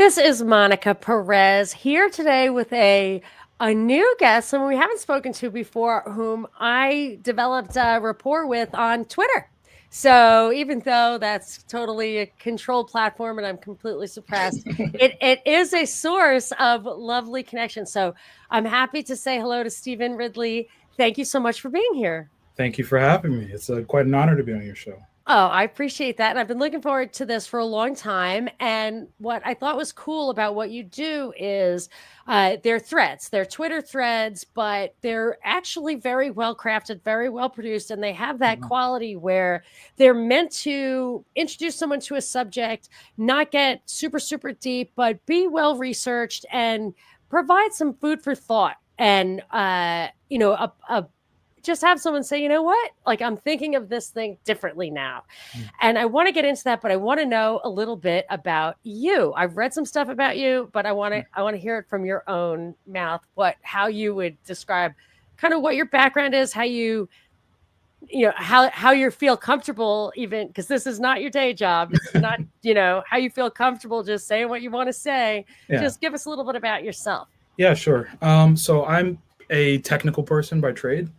This is Monica Perez here today with a new guest, someone we haven't spoken to before, whom I developed a rapport with on Twitter. So even though that's totally a controlled platform and I'm completely suppressed, it is a source of lovely connection. So I'm happy to say hello to Stephen Ridley. Thank you so much for being here. Thank you for having me. It's quite an honor to be on your show. Oh, I appreciate that. And I've been looking forward to this for a long time. And what I thought was cool about what you do is they're threads, they're Twitter threads, but they're actually very well crafted, very well produced. And they have that quality where they're meant to introduce someone to a subject, not get super, super deep, but be well researched and provide some food for thought. And, just have someone say, you know what, like I'm thinking of this thing differently now. And I want to get into that, but I want to know a little bit about you. I've read some stuff about you, but I want to hear it from your own mouth, how you would describe kind of what your background is, how you how you feel comfortable, even because this is not your day job. It's not, how you feel comfortable just saying what you want to say. Yeah. Just give us a little bit about yourself. Yeah, sure. So I'm a technical person by trade.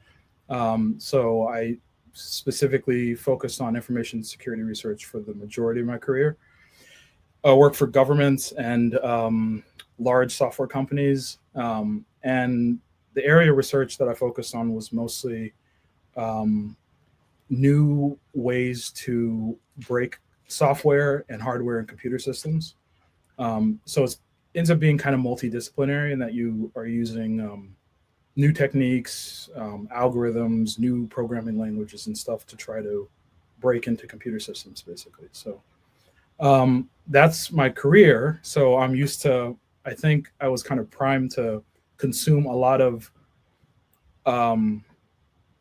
So I specifically focused on information security research for the majority of my career. I worked for governments and large software companies. And the area of research that I focused on was mostly new ways to break software and hardware and computer systems. So it ends up being kind of multidisciplinary in that you are using new techniques, algorithms, new programming languages and stuff to try to break into computer systems, basically. So that's my career. So I'm used to, I think I was kind of primed to consume a lot of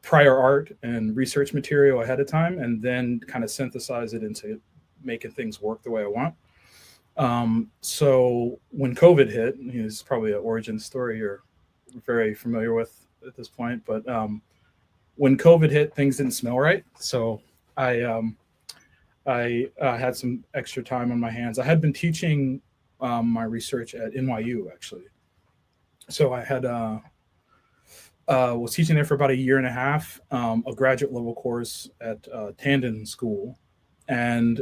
prior art and research material ahead of time, and then kind of synthesize it into making things work the way I want. So when COVID hit, it's probably an origin story you're very familiar with at this point, but when COVID hit, things didn't smell right. So I had some extra time on my hands. I had been teaching my research at NYU, actually. So I had was teaching there for about a year and a half, a graduate level course at Tandon School, and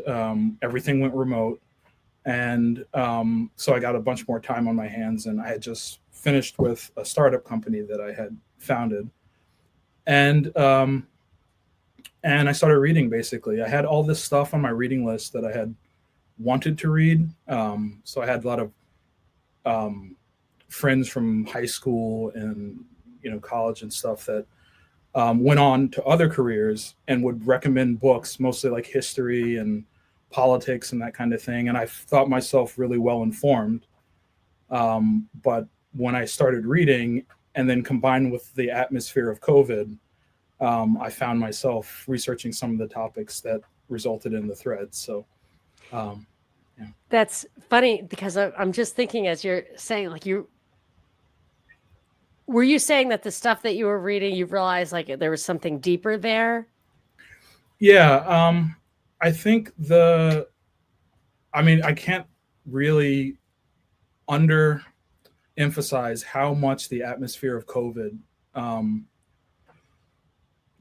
everything went remote. And so I got a bunch more time on my hands, and I had just finished with a startup company that I had founded. And I started reading, basically. I had all this stuff on my reading list that I had wanted to read. So I had a lot of friends from high school and college and stuff that went on to other careers and would recommend books, mostly like history and politics and that kind of thing. And I thought myself really well informed. But when I started reading, and then combined with the atmosphere of COVID, I found myself researching some of the topics that resulted in the threads. So, yeah. That's funny because I'm just thinking as you're saying, like were you saying that the stuff that you were reading, you realized like there was something deeper there? Yeah. I think I can't really emphasize how much the atmosphere of COVID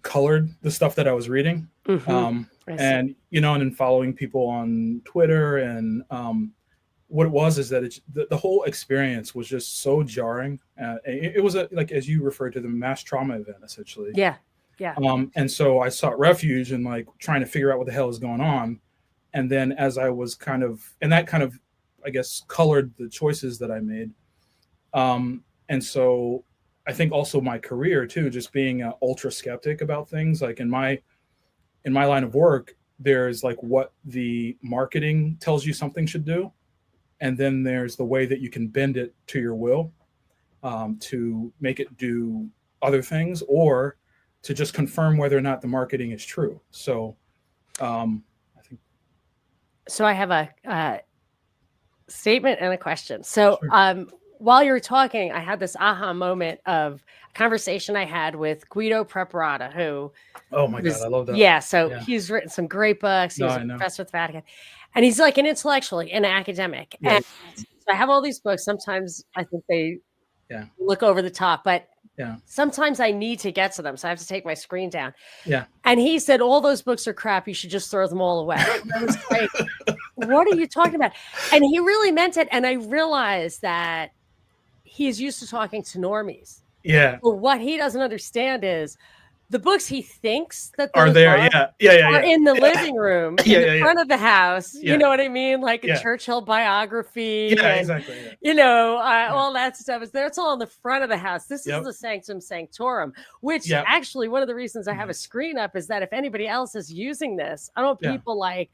colored the stuff that I was reading. Mm-hmm. And in following people on Twitter, and what it was is that the whole experience was just so jarring. It was like, as you referred to, the mass trauma event, essentially. Yeah. Yeah. And so I sought refuge in like trying to figure out what the hell is going on. And then as I was that kind of, I guess, colored the choices that I made. And so I think also my career too, just being ultra skeptic about things, like in my line of work, there's like what the marketing tells you something should do. And then there's the way that you can bend it to your will, to make it do other things, or to just confirm whether or not the marketing is true. So I think. So I have a statement and a question. So sure. While you were talking, I had this aha moment of a conversation I had with Guido Preparata, who. Oh my God, I love that. Yeah, so he's written some great books. He's a professor at the Vatican, and he's like an intellectual, an academic. Yes. And So I have all these books. Sometimes I think they Yeah. look over the top, but Yeah. sometimes I need to get to them. So I have to take my screen down. Yeah. And he said, all those books are crap. You should just throw them all away. And I was like, what are you talking about? And he really meant it. And I realized that he's used to talking to normies. Yeah. But what he doesn't understand is the books he thinks that Are there? are in the living room, in the front of the house. Yeah. You know what I mean? Like a Churchill biography. Yeah, and, exactly. Yeah. You know, all that stuff is there. It's all in the front of the house. This is the Sanctum Sanctorum, which actually one of the reasons I have a screen up is that if anybody else is using this, I don't want people like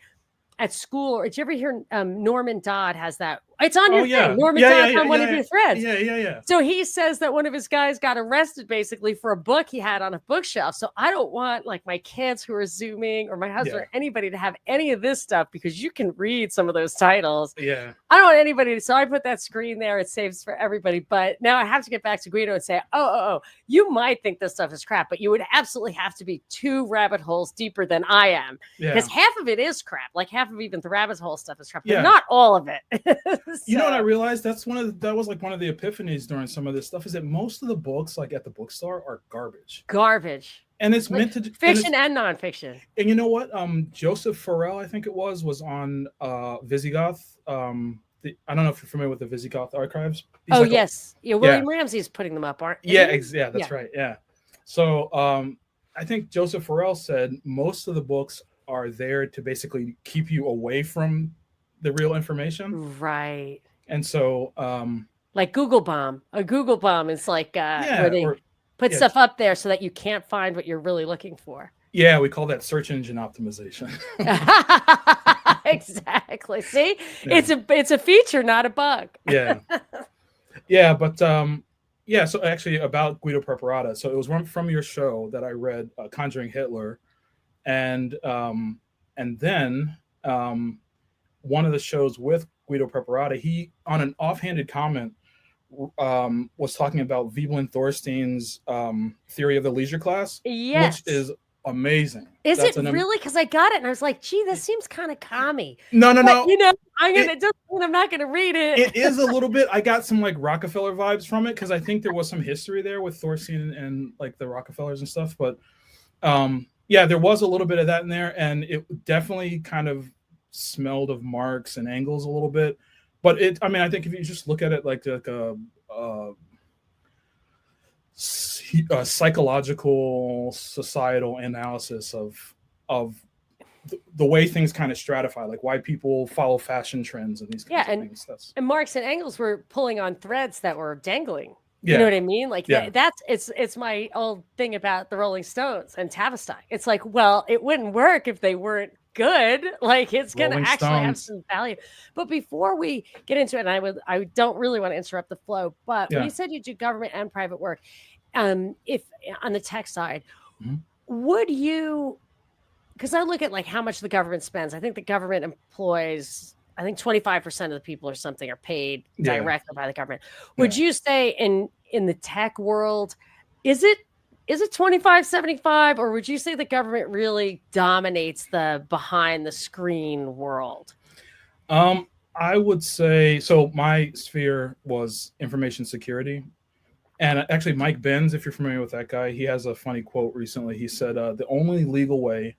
at school, or did you ever hear Norman Dodd has that? It's on your thing. Norman Dodd's on one of your threads. Yeah. So he says that one of his guys got arrested basically for a book he had on a bookshelf. So I don't want like my kids who are Zooming or my husband or anybody to have any of this stuff because you can read some of those titles. Yeah. I don't want anybody to, so I put that screen there. It saves for everybody. But now I have to get back to Guido and say, oh, you might think this stuff is crap, but you would absolutely have to be 2 rabbit holes deeper than I am. Because half of it is crap. Like half of even the rabbit hole stuff is crap, but not all of it. You know what I realized? That was like one of the epiphanies during some of this stuff is that most of the books like at the bookstore are garbage. And it's meant to fiction and nonfiction. And you know what? Joseph Farrell, I think it was on Visigoth. I don't know if you're familiar with the Visigoth archives. He's yes. William Ramsey's putting them up, aren't Yeah, that's right. Yeah. So I think Joseph Farrell said most of the books are there to basically keep you away from the real information. Right. And so like Google Bomb. A Google Bomb is like where they put stuff up there so that you can't find what you're really looking for. Yeah, we call that search engine optimization. Exactly. See? It's a feature, not a bug. Yeah, but so actually about Guido Preparata. So it was one from your show that I read, Conjuring Hitler. And then one of the shows with Guido Preparata, he, on an offhanded comment, was talking about Veblen Thorstein's theory of the leisure class, which is amazing. Is it really? Because I got it and I was like, gee, this seems kind of commie. No. You know, I'm not gonna read it. It is a little bit. I got some like Rockefeller vibes from it because I think there was some history there with Thorstein and like the Rockefellers and stuff. But there was a little bit of that in there, and it definitely kind of smelled of Marx and Engels a little bit. But I think if you just look at it like a psychological, societal analysis of the way things kind of stratify, like why people follow fashion trends and these kinds of things. And Marx and Engels were pulling on threads that were dangling. You know what I mean? Like it's my old thing about the Rolling Stones and Tavistock. It's like, well, it wouldn't work if they weren't good. Like it's going to actually have some value. But before we get into it, and I don't really want to interrupt the flow, but when you said you do government and private work, if on the tech side, would you, because I look at like how much the government spends. I think the government employs, I think 25% of the people or something are paid directly by the government. Would you say in the tech world, is it 25-75, or would you say the government really dominates the behind the screen world? I would say, so my sphere was information security. And actually Mike Benz, if you're familiar with that guy, he has a funny quote recently. He said, the only legal way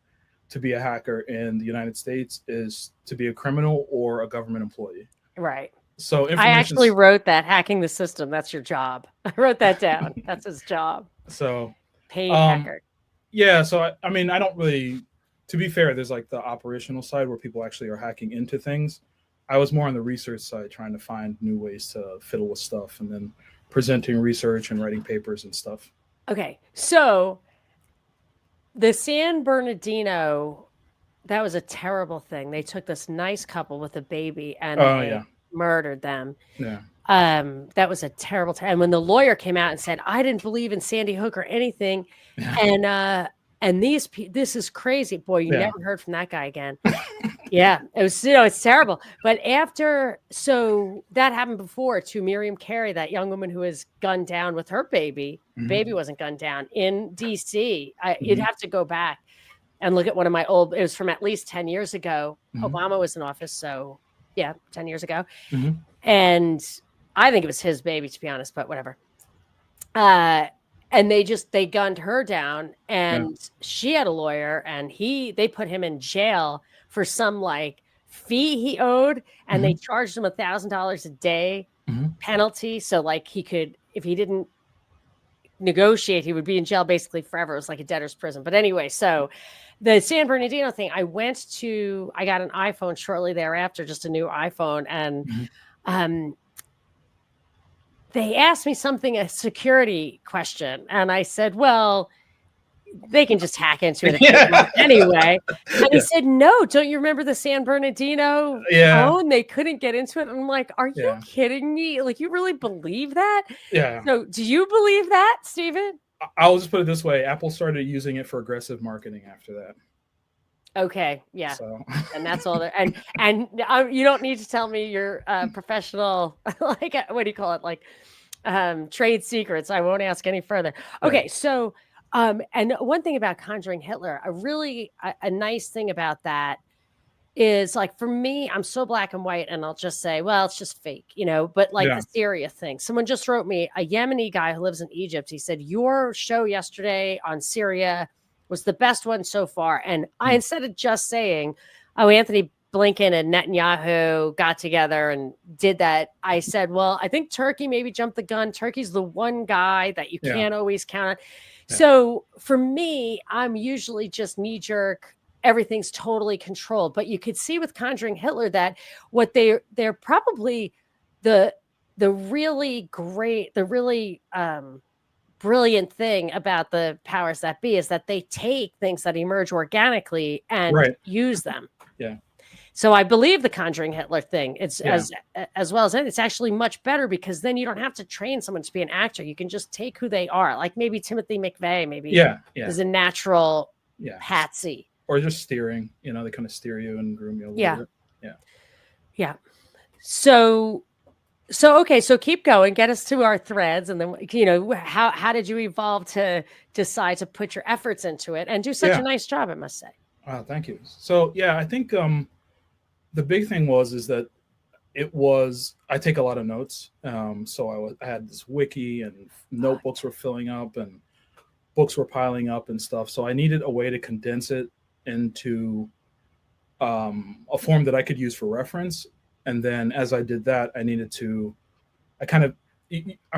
to be a hacker in the United States is to be a criminal or a government employee. Right. So I actually wrote that, hacking the system. That's your job. I wrote that down. That's his job. So paid hacker. Yeah. So I mean, I don't really, to be fair, there's like the operational side where people actually are hacking into things. I was more on the research side, trying to find new ways to fiddle with stuff and then presenting research and writing papers and stuff. Okay. So the San Bernardino, that was a terrible thing. They took this nice couple with a baby and they murdered them. Yeah. That was a terrible time. And when the lawyer came out and said, I didn't believe in Sandy Hook or anything. And this is crazy. Boy, you never heard from that guy again. Yeah, it was, it's terrible. But so that happened before to Miriam Carey, that young woman who was gunned down with her baby. Mm-hmm. Baby wasn't gunned down in DC. You'd have to go back and look at one of my old, it was from at least 10 years ago. Mm-hmm. Obama was in office. So 10 years ago. Mm-hmm. And I think it was his baby, to be honest, but whatever. And they gunned her down, and she had a lawyer, and they put him in jail for some like fee he owed, and they charged him $1,000 a day penalty. So like he could, if he didn't negotiate, he would be in jail basically forever. It was like a debtor's prison. But anyway, so the San Bernardino thing, I got an iPhone shortly thereafter, just a new iPhone, and they asked me a security question, and I said, well, they can just hack into it anyway. And he said, no, don't you remember the San Bernardino phone? They couldn't get into it. And I'm like, are you kidding me? Like, you really believe that? Yeah. So do you believe that, Stephen? I'll just put it this way. Apple started using it for aggressive marketing after that. Okay. Yeah. So. And that's all there. And you don't need to tell me your professional, like, what do you call it? Like trade secrets. I won't ask any further. Okay. So, and one thing about Conjuring Hitler, a nice thing about that is, like, for me, I'm so black and white, and I'll just say, well, it's just fake, but like the Syria thing, someone just wrote me, a Yemeni guy who lives in Egypt. He said, your show yesterday on Syria was the best one so far. And I, instead of just saying, oh, Anthony Blinken and Netanyahu got together and did that, I said, well, I think Turkey maybe jumped the gun. Turkey's the one guy that you can't always count on. Yeah. So for me, I'm usually just knee-jerk. Everything's totally controlled. But you could see with Conjuring Hitler that what they're probably the really great, the really brilliant thing about the powers that be is that they take things that emerge organically and use them. Yeah. So I believe the Conjuring Hitler thing. It's as well as it's actually much better, because then you don't have to train someone to be an actor. You can just take who they are. Like maybe Timothy McVeigh, is a natural patsy. Or just steering, they kind of steer you and groom you a little bit. Yeah. So okay, so keep going, get us to our threads, and then how did you evolve to decide to put your efforts into it and do such a nice job, I must say. Thank you. So I think the big thing is that I take a lot of notes. So I had this wiki, and notebooks were filling up, and books were piling up and stuff. So I needed a way to condense it into a form that I could use for reference. And then as I did that, I'm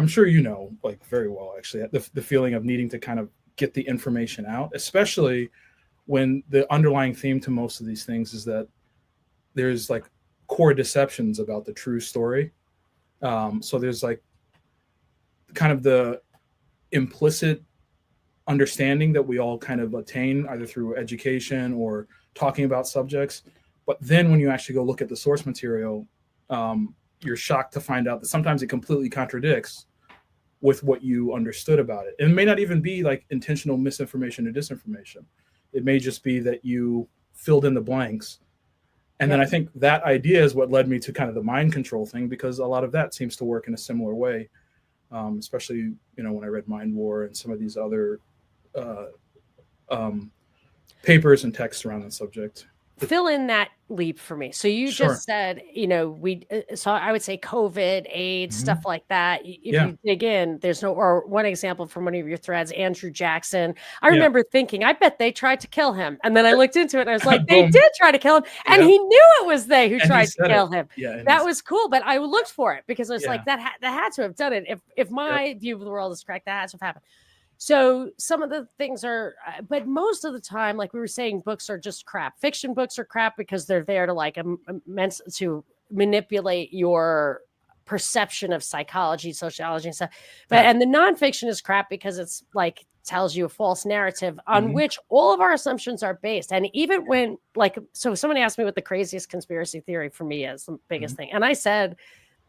sure like very well, actually, the feeling of needing to kind of get the information out, especially when the underlying theme to most of these things is that there's like core deceptions about the true story. So there's like kind of the implicit understanding that we all kind of attain either through education or talking about subjects. But then when you actually go look at the source material, you're shocked to find out that sometimes it completely contradicts with what you understood about it. And it may not even be like intentional misinformation or disinformation. It may just be that you filled in the blanks. And then I think that idea is what led me to kind of the mind control thing, because a lot of that seems to work in a similar way, especially, when I read Mind War and some of these other papers and texts around the subject. Fill in that leap for me. So you just said, so I would say COVID, AIDS, stuff like that. If you dig in, or one example from one of your threads, Andrew Jackson. I remember thinking, I bet they tried to kill him. And then I looked into it and I was like, they did try to kill him. And he knew it was they who tried to kill him. Yeah, that was cool. But I looked for it because I was like, that had to have done it. If my view of the world is correct, that has to have happened. So some of the things are, but most of the time, like we were saying, books are just crap. Fiction books are crap because they're there to like meant to manipulate your perception of psychology, sociology, and stuff. But and the nonfiction is crap because it's like tells you a false narrative on which all of our assumptions are based. And even when so somebody asked me what the craziest conspiracy theory for me is, the biggest thing, and I said.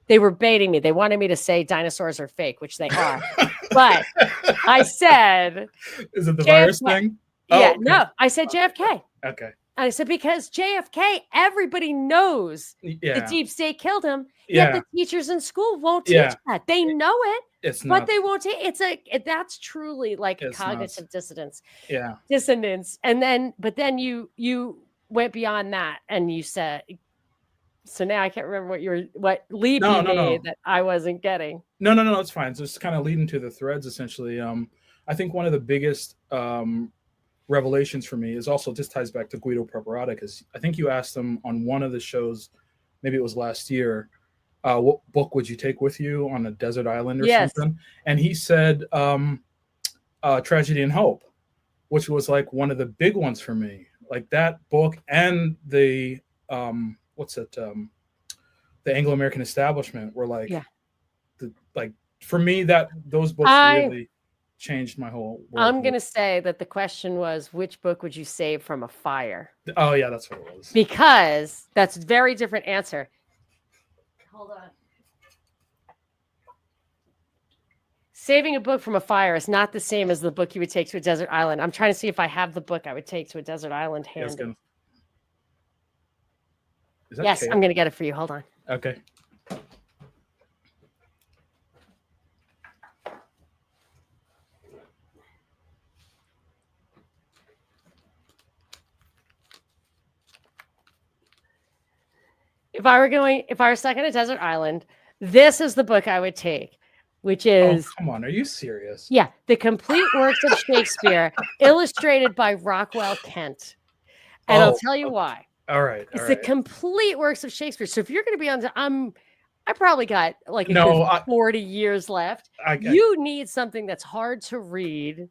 They were baiting me. They wanted me to say dinosaurs are fake, which they are. But I said... Is it the virus thing? Yeah, no. I said JFK. Okay. And I said, because JFK, everybody knows the deep state killed him. Yet the teachers in school won't teach that. They know it, but they won't teach. That's truly like cognitive dissonance. Yeah. Dissonance. And then, but then you went beyond that and you said... So now I can't remember what leap No, you no, no. made that I wasn't getting. No, it's fine. So it's kind of leading to the threads essentially. I think one of the biggest revelations for me is also just ties back to Guido Preparata, because I think you asked him on one of the shows, maybe it was last year, what book would you take with you on a desert island or Yes. something? And he said Tragedy and Hope, which was like one of the big ones for me. Like that book and the what's it? The Anglo-American Establishment were like for me that those books really changed my whole world. I'm going to say that the question was, which book would you save from a fire? Oh yeah, that's what it was. Because that's a very different answer. Hold on. Saving a book from a fire is not the same as the book you would take to a desert island. I'm trying to see if I have the book I would take to a desert island handy. Yes, I'm going to get it for you. Hold on. Okay. If I were stuck on a desert island, this is the book I would take, which is... Oh, come on. Are you serious? Yeah. The Complete Works of Shakespeare, illustrated by Rockwell Kent. And I'll tell you why. All right. It's the Complete Works of Shakespeare. So if you're going to be on... I probably got like a good 40 years left. You need something that's hard to read,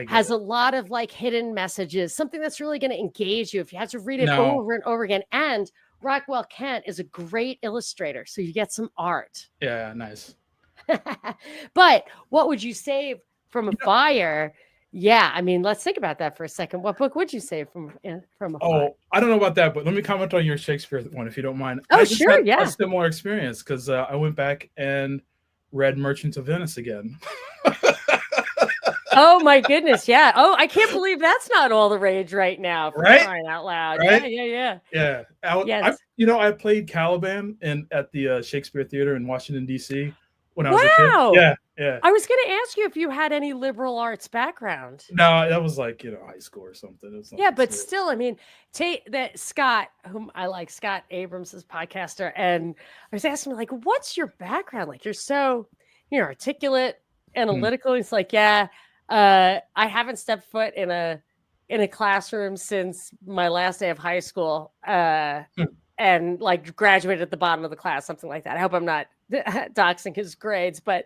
has a lot of like hidden messages, something that's really going to engage you if you have to read it over and over again. And Rockwell Kent is a great illustrator, so you get some art. Yeah, nice. But what would you save from a fire? Yeah, I mean, let's think about that for a second. What book would you save from a fire? Oh, I don't know about that, but let me comment on your Shakespeare one, if you don't mind. Oh, sure, yeah. A similar experience, because I went back and read Merchant of Venice again. Oh my goodness, yeah. Oh, I can't believe that's not all the rage right now. For crying out loud. Right? Yeah. Yes. I played Caliban at the Shakespeare Theater in Washington, D.C. when I was a kid. Yeah. I was going to ask you if you had any liberal arts background. No, that was like, high school or something. Yeah, but still, I mean, that Scott, whom I like, Scott Abrams is podcaster, and I was asking him, like, what's your background? Like, you're so, articulate, analytical. He's like, I haven't stepped foot in a classroom since my last day of high school, and like graduated at the bottom of the class, something like that. I hope I'm not doxing his grades, but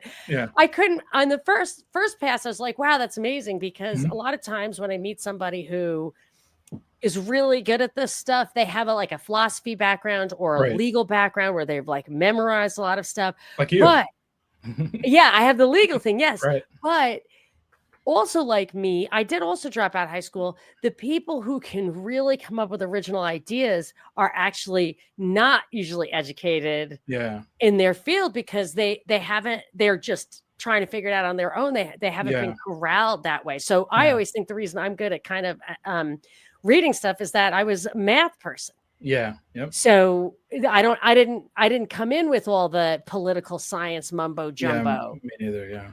I couldn't on the first pass. I was like, wow, that's amazing, because a lot of times when I meet somebody who is really good at this stuff, they have a philosophy background or a legal background where they've like memorized a lot of stuff. Like you. But yeah, I have the legal thing. Yes. Right. But also, like me, I did also drop out of high school. The people who can really come up with original ideas are actually not usually educated in their field, because they're just trying to figure it out on their own. They haven't been corralled that way. So I always think the reason I'm good at kind of reading stuff is that I was a math person. Yeah. Yep. So I didn't come in with all the political science mumbo jumbo. Yeah, me neither. Yeah.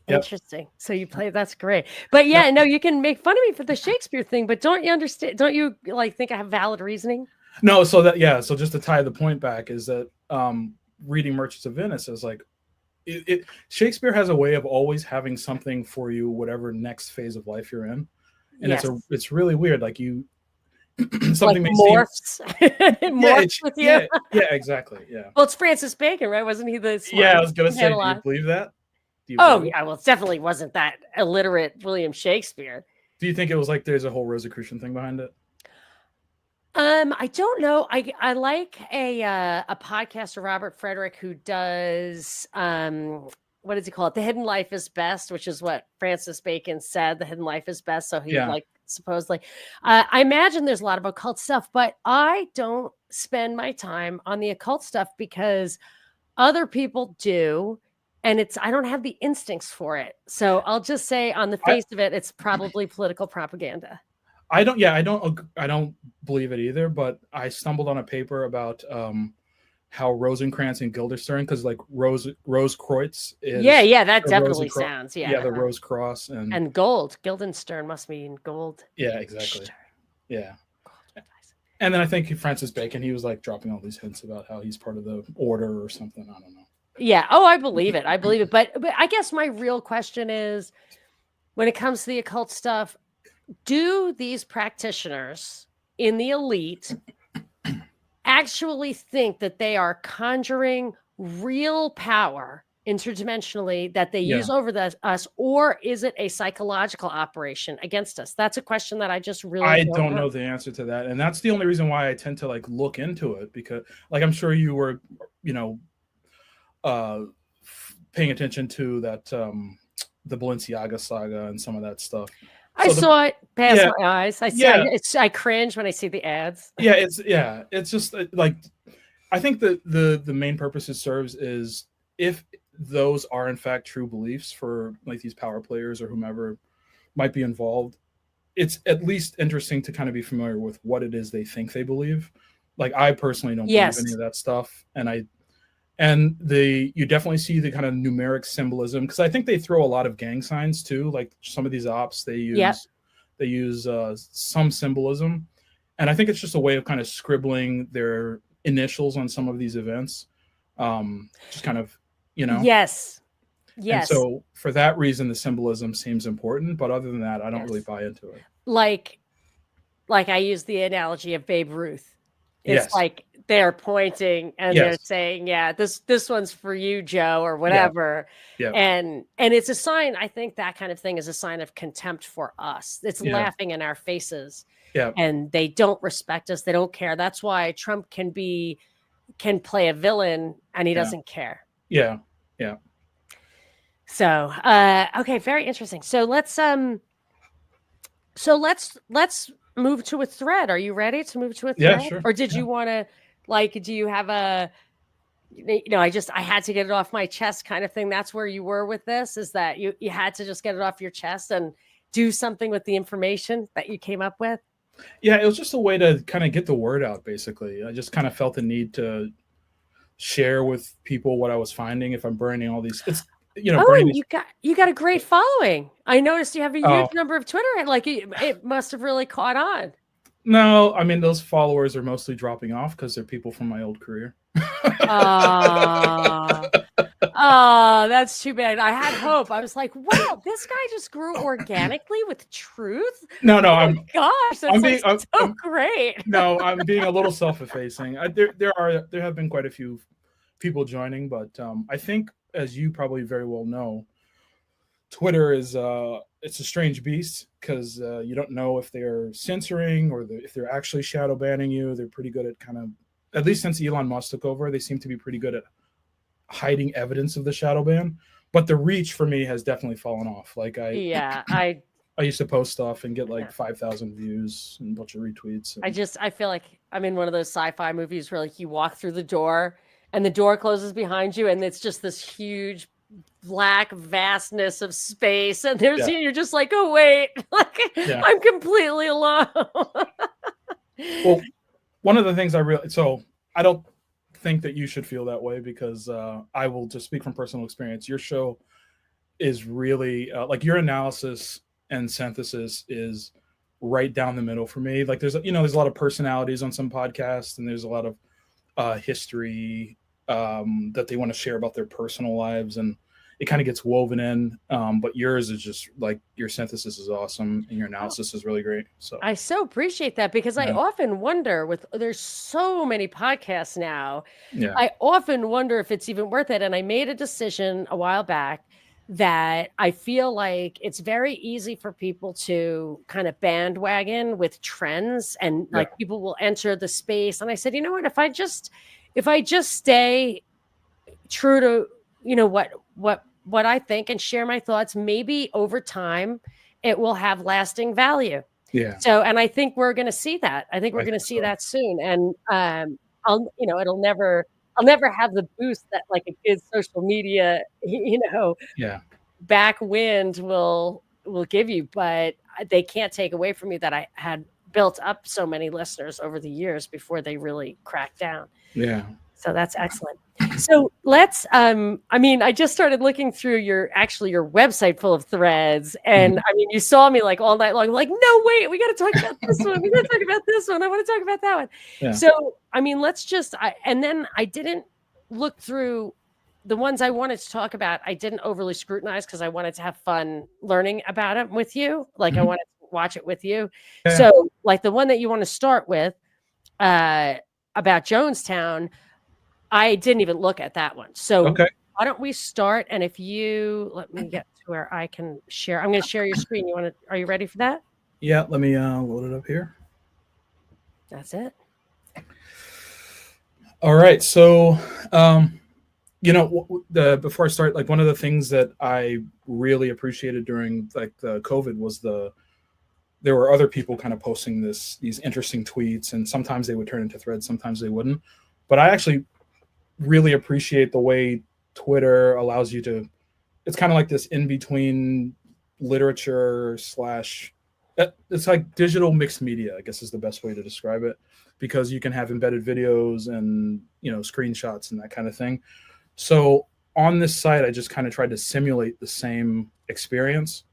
Interesting. So you play, that's great. But no, you can make fun of me for the Shakespeare thing, but don't you understand? Don't you think I have valid reasoning? No. So just to tie the point back is that reading Merchants of Venice is like, Shakespeare has a way of always having something for you, whatever next phase of life you're in. And it's really weird. Like something like morphs. Morphs with you. Yeah, exactly. Yeah. Well, it's Francis Bacon, right? Wasn't he the smart? Yeah, I was going to say, do you believe that? Well, it definitely wasn't that illiterate William Shakespeare. Do you think it was like there's a whole Rosicrucian thing behind it? I don't know. I like a podcaster, Robert Frederick, who does what does he call it? The Hidden Life is Best, which is what Francis Bacon said. The Hidden Life is best. So he supposedly. I imagine there's a lot of occult stuff, but I don't spend my time on the occult stuff because other people do. And I don't have the instincts for it. So I'll just say on the face of it, it's probably political propaganda. I don't believe it either, but I stumbled on a paper about how Rosencrantz and Guildenstern, because like Rose Kreutz is that definitely sounds the Rose Cross and gold. Guildenstern must mean gold. Yeah, exactly. Yeah. And then I think Francis Bacon, he was like dropping all these hints about how he's part of the order or something. I don't know. Yeah. Oh, I believe it. I believe it. But I guess my real question is, when it comes to the occult stuff, do these practitioners in the elite actually think that they are conjuring real power interdimensionally that they use over us, or is it a psychological operation against us? That's a question that I just really I don't know the answer to that, and that's the only reason why I tend to like look into it, because like I'm sure you were, you know, paying attention to that the Balenciaga saga and some of that stuff. I saw it pass my eyes. I cringe when I see the ads. It's just like, I think that the main purpose it serves is, if those are in fact true beliefs for like these power players or whomever might be involved, it's at least interesting to kind of be familiar with what it is they think they believe. Like I personally don't believe any of that stuff, and you definitely see the kind of numeric symbolism, because I think they throw a lot of gang signs too. Like some of these ops, they use some symbolism, and I think it's just a way of kind of scribbling their initials on some of these events, just kind of, you know. Yes. And so for that reason, the symbolism seems important, but other than that, I don't really buy into it. Like I use the analogy of Babe Ruth. It's like they're pointing and they're saying, this one's for you, Joe, or whatever. And it's a sign. I think that kind of thing is a sign of contempt for us. It's laughing in our faces. And they don't respect us. They don't care. That's why Trump can play a villain and he doesn't care. Yeah. So, okay, very interesting. So let's move to a thread. Are you ready to move to a thread? Yeah, sure. Or did you want to, like, do you have a, I had to get it off my chest kind of thing. That's where you were with this, is that you had to just get it off your chest and do something with the information that you came up with? Yeah, it was just a way to kind of get the word out, basically. I just kind of felt the need to share with people what I was finding. If I'm burning all these, it's, you got a great following. I noticed you have a huge number of Twitter. Like it must have really caught on. No, I mean, those followers are mostly dropping off because they're people from my old career. Oh, that's too bad. I had hope. I was like, wow, this guy just grew organically with truth. No, oh my gosh, that's so great. No, I'm being a little self-effacing. There have been quite a few people joining, but I think, as you probably very well know, Twitter is it's a strange beast, because you don't know if they're censoring or if they're actually shadow banning you. They're pretty good at kind of, at least since Elon Musk took over, they seem to be pretty good at hiding evidence of the shadow ban. But the reach for me has definitely fallen off. Like I used to post stuff and get like 5,000 views and a bunch of retweets. I feel like I'm in one of those sci-fi movies where like you walk through the door and the door closes behind you and it's just this huge black vastness of space, and you're just like, oh wait, I'm completely alone. Well, one of the things so I don't think that you should feel that way, because I will just speak from personal experience. Your show is really like, your analysis and synthesis is right down the middle for me. Like there's a lot of personalities on some podcasts, and there's a lot of history that they want to share about their personal lives, and it kind of gets woven in. But yours is just like, your synthesis is awesome and your analysis is really great. So I so appreciate that, because I often wonder, there's so many podcasts now. I often wonder if it's even worth it. And I made a decision a while back that I feel like it's very easy for people to kind of bandwagon with trends, and like people will enter the space. And I said, you know what, if I just stay true to, what I think and share my thoughts, maybe over time it will have lasting value. Yeah. So, and I think we're going to see that. I think we're going to see that soon. And I'll never have the boost that like a good social media, backwind will give you, but they can't take away from me that I had built up so many listeners over the years before they really cracked down. Yeah. So that's excellent. So let's I mean, I just started looking through your website full of threads, and I mean, you saw me like all night long, like, no, wait, we got to talk about this one. We got to talk about this one. I want to talk about that one. Yeah. So, I mean, let's just and then I didn't look through the ones I wanted to talk about. I didn't overly scrutinize because I wanted to have fun learning about it with you. Like I wanted to watch it with you. Yeah. So, like the one that you want to start with about Jonestown, I didn't even look at that one. So why don't we start? And if you let me get to where I can share, I'm going to share your screen. Are you ready for that? Yeah. Let me load it up here. That's it. All right. So, before I start, like one of the things that I really appreciated during like the COVID was there were other people kind of posting these interesting tweets, and sometimes they would turn into threads, sometimes they wouldn't. But I actually really appreciate the way Twitter allows you to, it's kind of like this in between literature slash, it's like digital mixed media, I guess is the best way to describe it, because you can have embedded videos and, screenshots and that kind of thing. So on this site, I just kind of tried to simulate the same experience,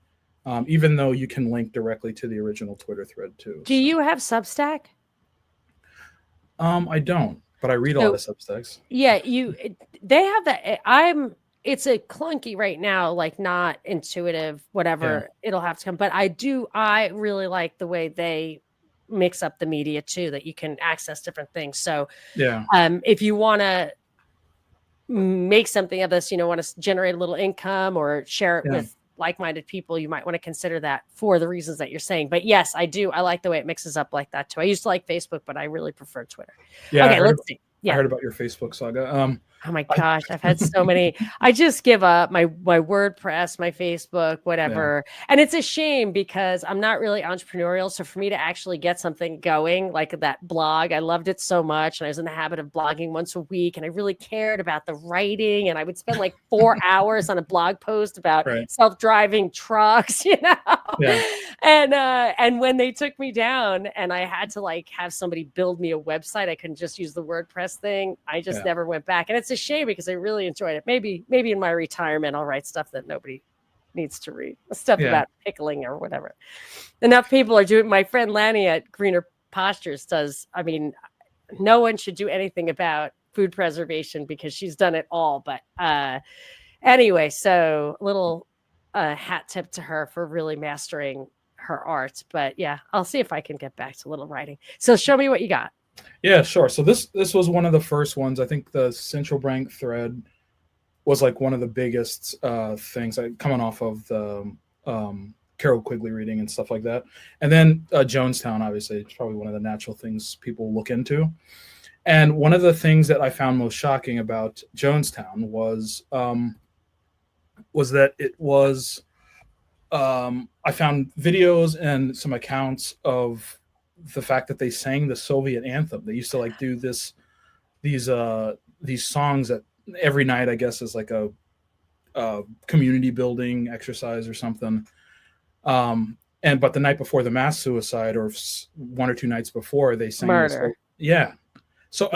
even though you can link directly to the original Twitter thread too. Do you have Substack? I don't. But I read a lot of Substacks. Yeah, they have that. It's a clunky right now, like not intuitive, whatever. Yeah. It'll have to come. But I really like the way they mix up the media too, that you can access different things. So yeah, if you want to make something of this, want to generate a little income or share it with like-minded people, you might want to consider that for the reasons that you're saying. But yes, I do. I like the way it mixes up like that too. I used to like Facebook, but I really prefer Twitter. Yeah. Okay, let's see. Yeah. I heard about your Facebook saga. Oh my gosh, I've had so many. I just give up my WordPress, my Facebook, whatever. Yeah. And it's a shame because I'm not really entrepreneurial. So for me to actually get something going, like that blog, I loved it so much. And I was in the habit of blogging once a week. And I really cared about the writing. And I would spend like 4 hours on a blog post about self-driving trucks, Yeah. And when they took me down and I had to like have somebody build me a website, I couldn't just use the WordPress thing. I just never went back. And it's a shame because I really enjoyed it. Maybe in my retirement, I'll write stuff that nobody needs to read. Stuff about pickling or whatever. Enough people are doing. My friend Lanny at Greener Postures does. I mean, no one should do anything about food preservation because she's done it all. But anyway, so a little hat tip to her for really mastering her art. But yeah, I'll see if I can get back to a little writing. So show me what you got. Yeah, sure. So this was one of the first ones. I think the Central Bank thread was like one of the biggest things coming off of the Carol Quigley reading and stuff like that. And then Jonestown, obviously, it's probably one of the natural things people look into. And one of the things that I found most shocking about Jonestown was that it was I found videos and some accounts of the fact that they sang the Soviet anthem. They used to like do these songs that every night, I guess, is like a community building exercise or something. But the night before the mass suicide, or 1 or 2 nights before, they sang murder. So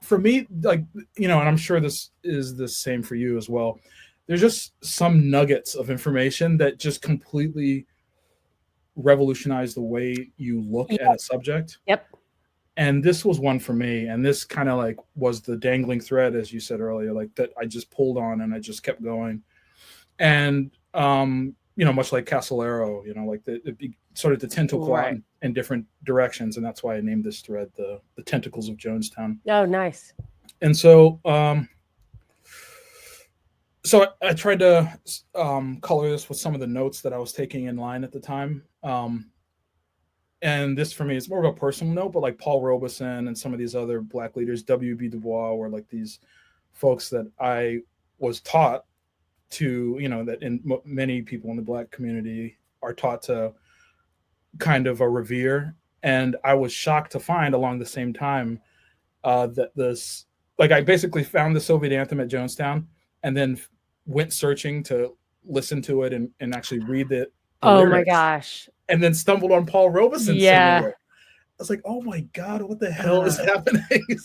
for me, like, and I'm sure this is the same for you as well. There's just some nuggets of information that just completely revolutionize the way you look at a subject. Yep. And this was one for me. And this kind of like was the dangling thread, as you said earlier, like that I just pulled on and I just kept going. And, much like Casolero, like it started to tentacle out in different directions. And that's why I named this thread the Tentacles of Jonestown. Oh, nice. And so, I tried to color this with some of the notes that I was taking in line at the time. And this for me is more of a personal note, but like Paul Robeson and some of these other Black leaders, W.B. Du Bois, were like these folks that I was taught to, that many people in the Black community are taught to kind of revere. And I was shocked to find along the same time that this, like I basically found the Soviet anthem at Jonestown and then went searching to listen to it and actually read the lyrics, my gosh. And then stumbled on Paul Robeson. Yeah. I was like, oh my God, what the hell is happening?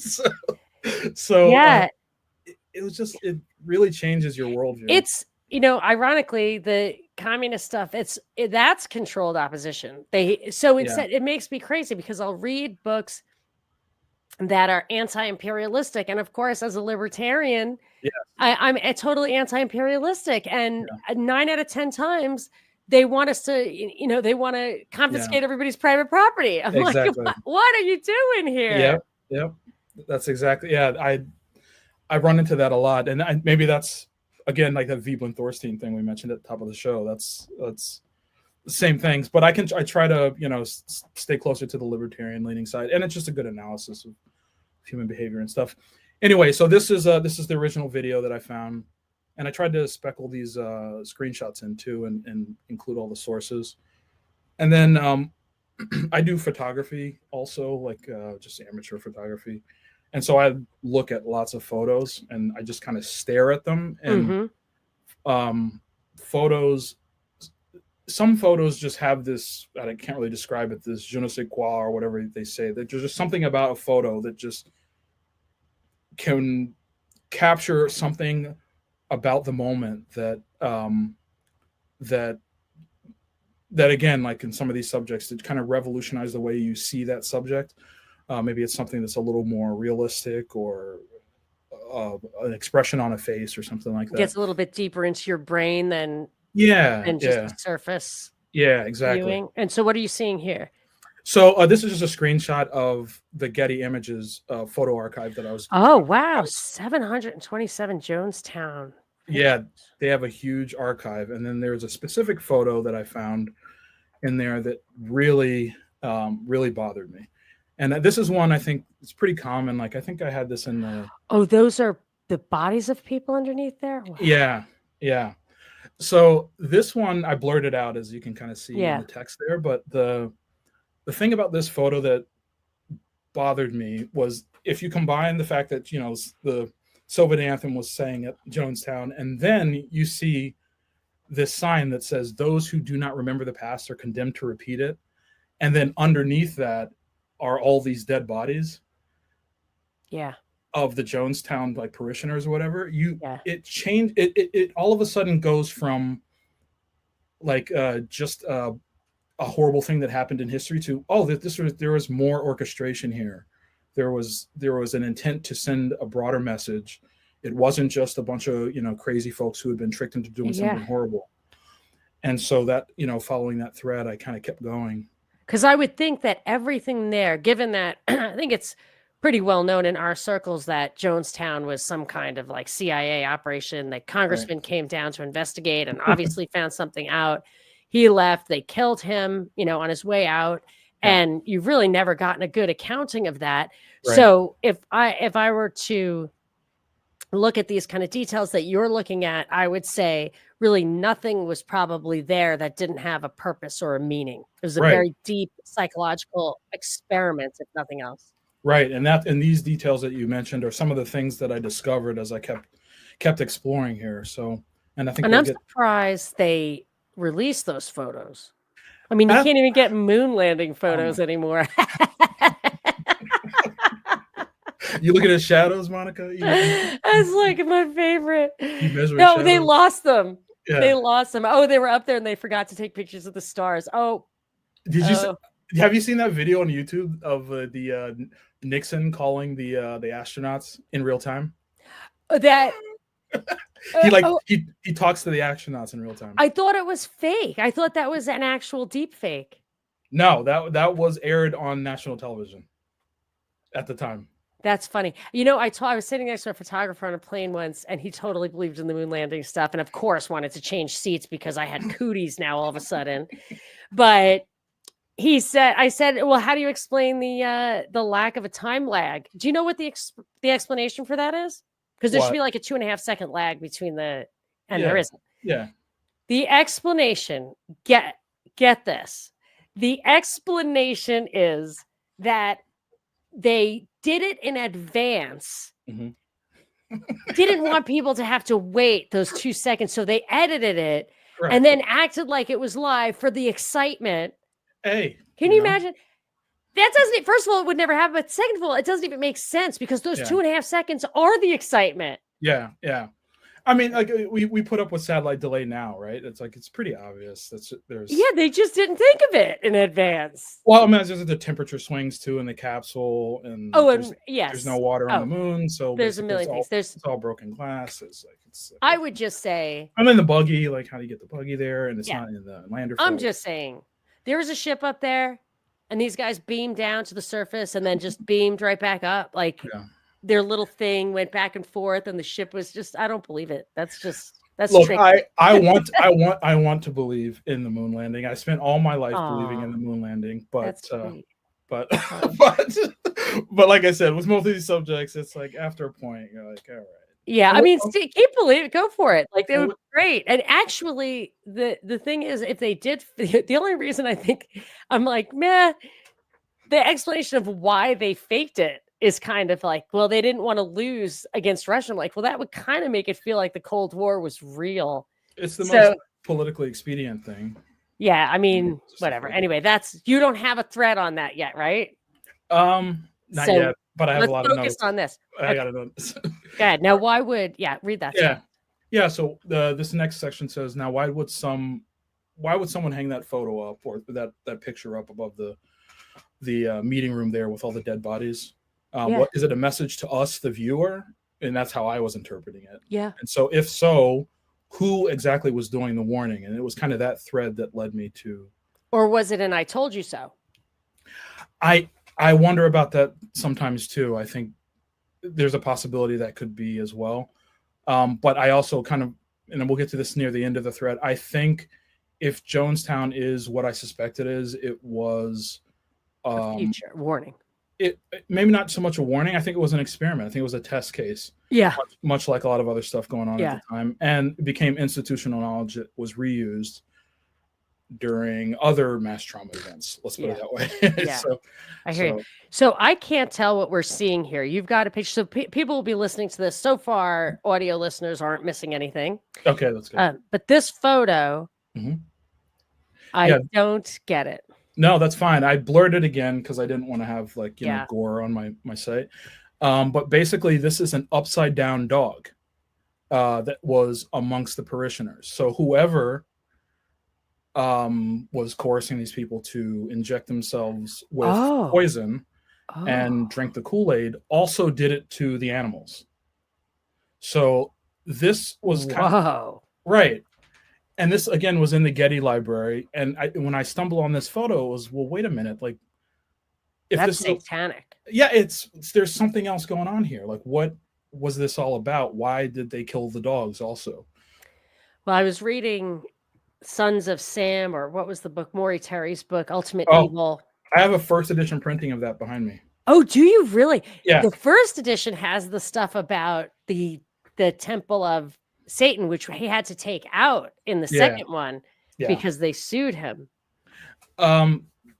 So it really changes your worldview. It's, ironically, the communist stuff, that's controlled opposition. Instead, it makes me crazy because I'll read books that are anti-imperialistic, and of course, as a libertarian, Yeah. I'm totally anti-imperialistic, and 9 out of 10 times they want us to, they want to confiscate everybody's private property. I'm exactly. like, what are you doing here? Yep. That's exactly. I run into that a lot, and maybe that's again like that Veblen Thorstein thing we mentioned at the top of the show. That's the same things, but I try to stay closer to the libertarian leaning side, and it's just a good analysis of human behavior and stuff. Anyway, so this is the original video that I found, and I tried to speckle these screenshots in too, and include all the sources. And then I do photography also, like just amateur photography. And so I look at lots of photos and I just kind of stare at them. And some photos just have this, I can't really describe it, this je ne sais quoi or whatever they say. That there's just something about a photo that just can capture something about the moment that again, like in some of these subjects, it kind of revolutionize the way you see that subject. Maybe it's something that's a little more realistic, or an expression on a face or something like that. Gets a little bit deeper into your brain than just the surface. Yeah, exactly. Viewing. And so what are you seeing here? So this is just a screenshot of the Getty Images photo archive that I was. Oh, wow. 727 Jonestown. Yeah, they have a huge archive. And then there's a specific photo that I found in there that really, really bothered me. And this is one I think it's pretty common. Like I think I had this in the. Oh, those are the bodies of people underneath there? Wow. Yeah. So this one I blurred it out, as you can kind of see in the text there. But the thing about this photo that bothered me was if you combine the fact that, the Soviet anthem was sang at Jonestown, and then you see this sign that says, "Those who do not remember the past are condemned to repeat it." And then underneath that are all these dead bodies of the Jonestown like parishioners or whatever. It changed it all of a sudden goes from like just a horrible thing that happened in history to there was more orchestration here. There was an intent to send a broader message. It wasn't just a bunch of crazy folks who had been tricked into doing something horrible. And so that following that thread, I kind of kept going. Because I would think that everything there, given that I think it's pretty well known in our circles that Jonestown was some kind of like CIA operation. The congressman came down to investigate and obviously found something out. He left. They killed him, on his way out. And you've really never gotten a good accounting of that. Right. So if I were to look at these kind of details that you're looking at, I would say really nothing was probably there that didn't have a purpose or a meaning. It was a very deep psychological experiment, if nothing else. Right. And these details that you mentioned are some of the things that I discovered as I kept exploring here. So, and I think I'm surprised they released those photos. I mean, you can't even get moon landing photos anymore. You look at his shadows, Monica? That's like my favorite. No, they lost them. Yeah. They lost them. Oh, they were up there and they forgot to take pictures of the stars. Oh. Have you seen that video on YouTube of the Nixon calling the astronauts in real time? That he talks to the astronauts in real time. I thought it was fake. I thought that was an actual deep fake. No, that was aired on national television at the time. That's funny. I was sitting next to a photographer on a plane once, and he totally believed in the moon landing stuff, and of course wanted to change seats because I had cooties now all of a sudden. But I said, well, how do you explain the lack of a time lag? Do you know what the explanation for that is? Because there should be like a 2.5 second lag between there isn't. Yeah. The explanation, get this. The explanation is that they did it in advance. Mm-hmm. Didn't want people to have to wait those 2 seconds. So they edited it and then acted like it was live for the excitement. Hey, can you imagine? That doesn't, first of all, it would never happen. But second of all, it doesn't even make sense because those 2.5 seconds are the excitement. Yeah, yeah. I mean, like we put up with satellite delay now, right? It's like it's pretty obvious. Yeah, There's they just didn't think of it in advance. well, I mean, there's the temperature swings too in the capsule, and Oh, there's and no yes. water on the Oh, moon, so there's a basically million things. it's all broken glass. It's like I okay. would just say, I'm in the buggy. Like, how do you get the buggy there? And it's yeah, not in the lander I'm photo. just saying there was a ship up there and these guys beamed down to the surface and then just beamed right back up. Like Yeah. their little thing went back and forth and the ship was just, I don't believe it. That's Look, tricky. I want to believe in the moon landing. I spent all my life believing in Oh, the moon landing, but that's sweet. but Oh. but but like I said, with most of these subjects, it's like after a point, you're like, all right. Yeah, And I what, mean, keep believing, go for it. Like they and would be what, great. And actually, the thing is, if they did, the only reason I think I'm like, meh, the explanation of why they faked it is kind of like, well, they didn't want to lose against Russia. I'm like, well, that would kind of make it feel like the Cold War was real. it's the most So politically expedient thing. yeah, I mean, Just like, whatever. Anyway, you don't have a thread on that yet, right? not So yet, but I have a let's lot of focus notes. on this. I Okay, got to notes. go ahead. Now, why would read that? Yeah, yeah. So this next section says, now why would someone hang that photo up or that picture up above the meeting room there with all the dead bodies? Yeah, What is it, a message to us, the viewer? And that's how I was interpreting it. yeah. And so, if so, who exactly was doing the warning? And it was kind of that thread that led me to. Or was it an "I told you so"? I wonder about that sometimes too. I think there's a possibility that could be as well. But I also kind of, and we'll get to this near the end of the thread. I think if Jonestown is what I suspect it is, it was A future warning. it maybe not so much a warning. I think it was an experiment. I think it was a test case. Yeah, Much like a lot of other stuff going on yeah. at the time, and it became institutional knowledge that was reused during other mass trauma events. Let's put it that way. Yeah. So, I hear you. So I can't tell what we're seeing here. You've got a picture. So people will be listening to this. So far, audio listeners aren't missing anything. Okay, that's good. But this photo, I don't get it. No, that's fine. I blurred it again because I didn't want to have gore on my site. But basically, this is an upside down dog that was amongst the parishioners. So whoever was coercing these people to inject themselves with poison and drink the Kool-Aid also did it to the animals. So this was kind of right. And this again was in the Getty Library. And when I stumble on this photo, it was, well, wait a minute, like if that's this satanic. There's something else going on here. Like, what was this all about? Why did they kill the dogs also? Well, I was reading Sons of Sam, or what was the book? Maury Terry's book, Ultimate Evil. I have a first edition printing of that behind me. Oh, do you really? Yeah. The first edition has the stuff about the temple of Satan, which he had to take out in the second one because they sued him.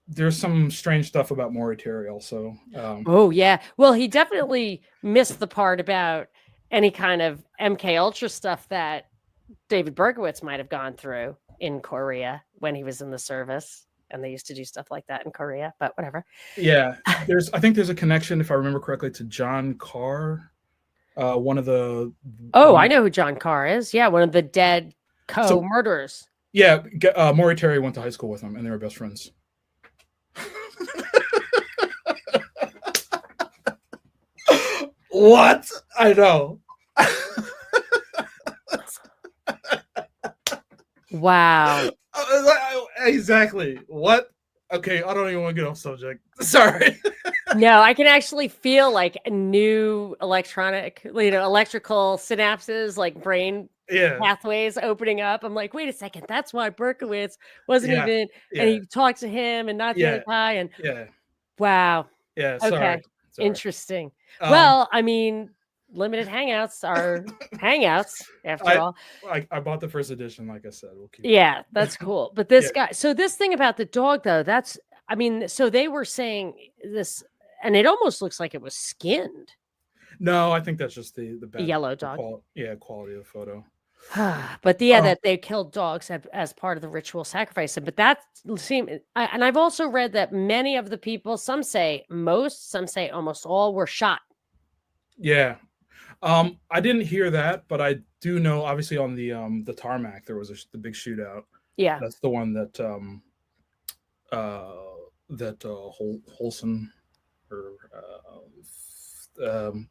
There's some strange stuff about Maury Terry also. Oh yeah, well, he definitely missed the part about any kind of MK Ultra stuff that David Berkowitz might have gone through in Korea when he was in the service, and they used to do stuff like that in Korea. But whatever. Yeah, I think there's a connection, if I remember correctly, to John Carr. One of the I know who John Carr is. Yeah, one of the dead co-murderers. Yeah, Maury Terry went to high school with him, and they were best friends. What? I know. Wow. Exactly. What? Okay, I don't even want to get off subject. Sorry. No, I can actually feel like new electrical synapses, like brain pathways opening up. I'm like, wait a second, that's why Berkowitz wasn't even, and he talked to him and not the other guy. And wow. Yeah. Okay. Sorry. Interesting. Well, I mean, limited hangouts are hangouts after all. I bought the first edition, like I said. We'll keep that's cool. But this guy, so this thing about the dog, though, so they were saying this, and it almost looks like it was skinned. No, I think that's just the yellow dog. Quality of the photo. But that they killed dogs as part of the ritual sacrifice. But that seemed, and I've also read that many of the people, some say most, some say almost all, were shot. Yeah. I didn't hear that, but I do know obviously on the tarmac there was the big shootout. Yeah. That's the one that uh Holson or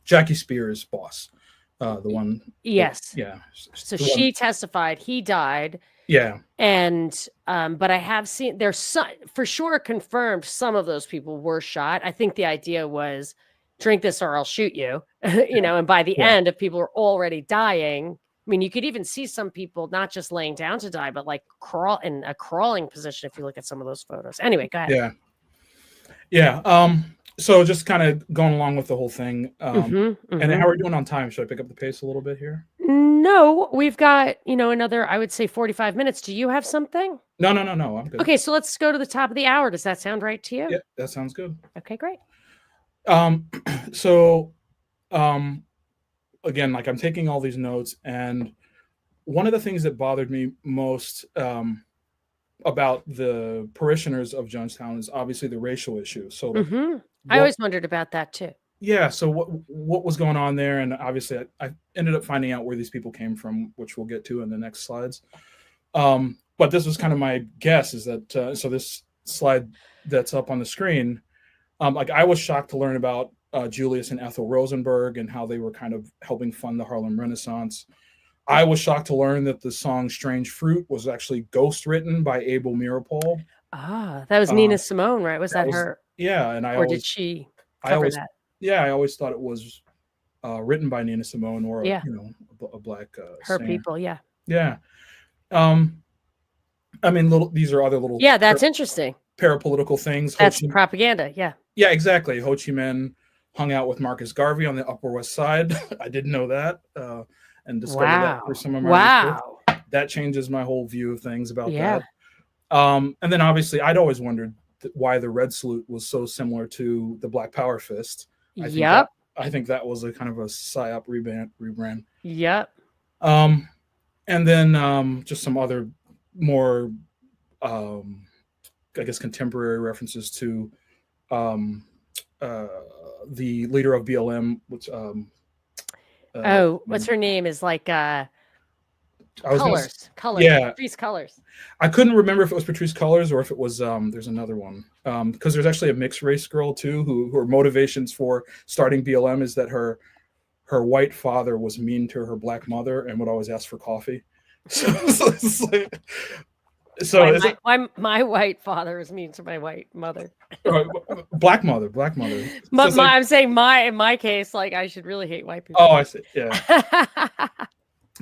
Jackie Spears' boss, the one. Yes. Yeah. So The she one. testified he died. Yeah. And but I have seen there's some for sure confirmed some of those people were shot. I think the idea was drink this or I'll shoot you. And by the Yeah. end, if people are already dying, I mean, you could even see some people not just laying down to die, but like crawl in a crawling position if you look at some of those photos. Anyway, go ahead. Yeah. Yeah. So just kind of going along with the whole thing. And how are we doing on time? Should I pick up the pace a little bit here? No, we've got, another, I would say 45 minutes. Do you have something? No. I'm good. Okay, so let's go to the top of the hour. Does that sound right to you? Yeah, that sounds good. Okay, great. So, again, like I'm taking all these notes, and one of the things that bothered me most about the parishioners of Jonestown is obviously the racial issue. So, I always wondered about that too. Yeah. So what was going on there? And obviously, I ended up finding out where these people came from, which we'll get to in the next slides. But this was kind of my guess is that so this slide that's up on the screen, like I was shocked to learn about Julius and Ethel Rosenberg and how they were kind of helping fund the Harlem Renaissance. I was shocked to learn that the song "Strange Fruit" was actually ghost written by Abel Meeropol. Ah, that was Nina Simone, right? Was that her? Yeah, and did she cover that? Yeah, I always thought it was written by Nina Simone or Yeah. a black her singer. people. Yeah. Yeah. I mean, these are other little that's interesting. Parapolitical things. That's propaganda. Yeah. Yeah, exactly. Ho Chi Minh hung out with Marcus Garvey on the Upper West Side. I didn't know that, and discovered that through some of my research. That changes my whole view of things about that. And then obviously, I'd always wondered why the red salute was so similar to the Black Power fist. I think that was a kind of a PsyOp rebrand. Yep. And then just some other more, I guess, contemporary references to the leader of BLM, which what's her name? Is like Colors. Yeah, Patrice Colors. I couldn't remember if it was Patrice Colors or if it was there's another one, because there's actually a mixed race girl too who her motivations for starting BLM is that her white father was mean to her black mother and would always ask for coffee. So my white father is mean to my white mother. Black mother. I'm saying in my case, like I should really hate white people. Oh, I see. Yeah.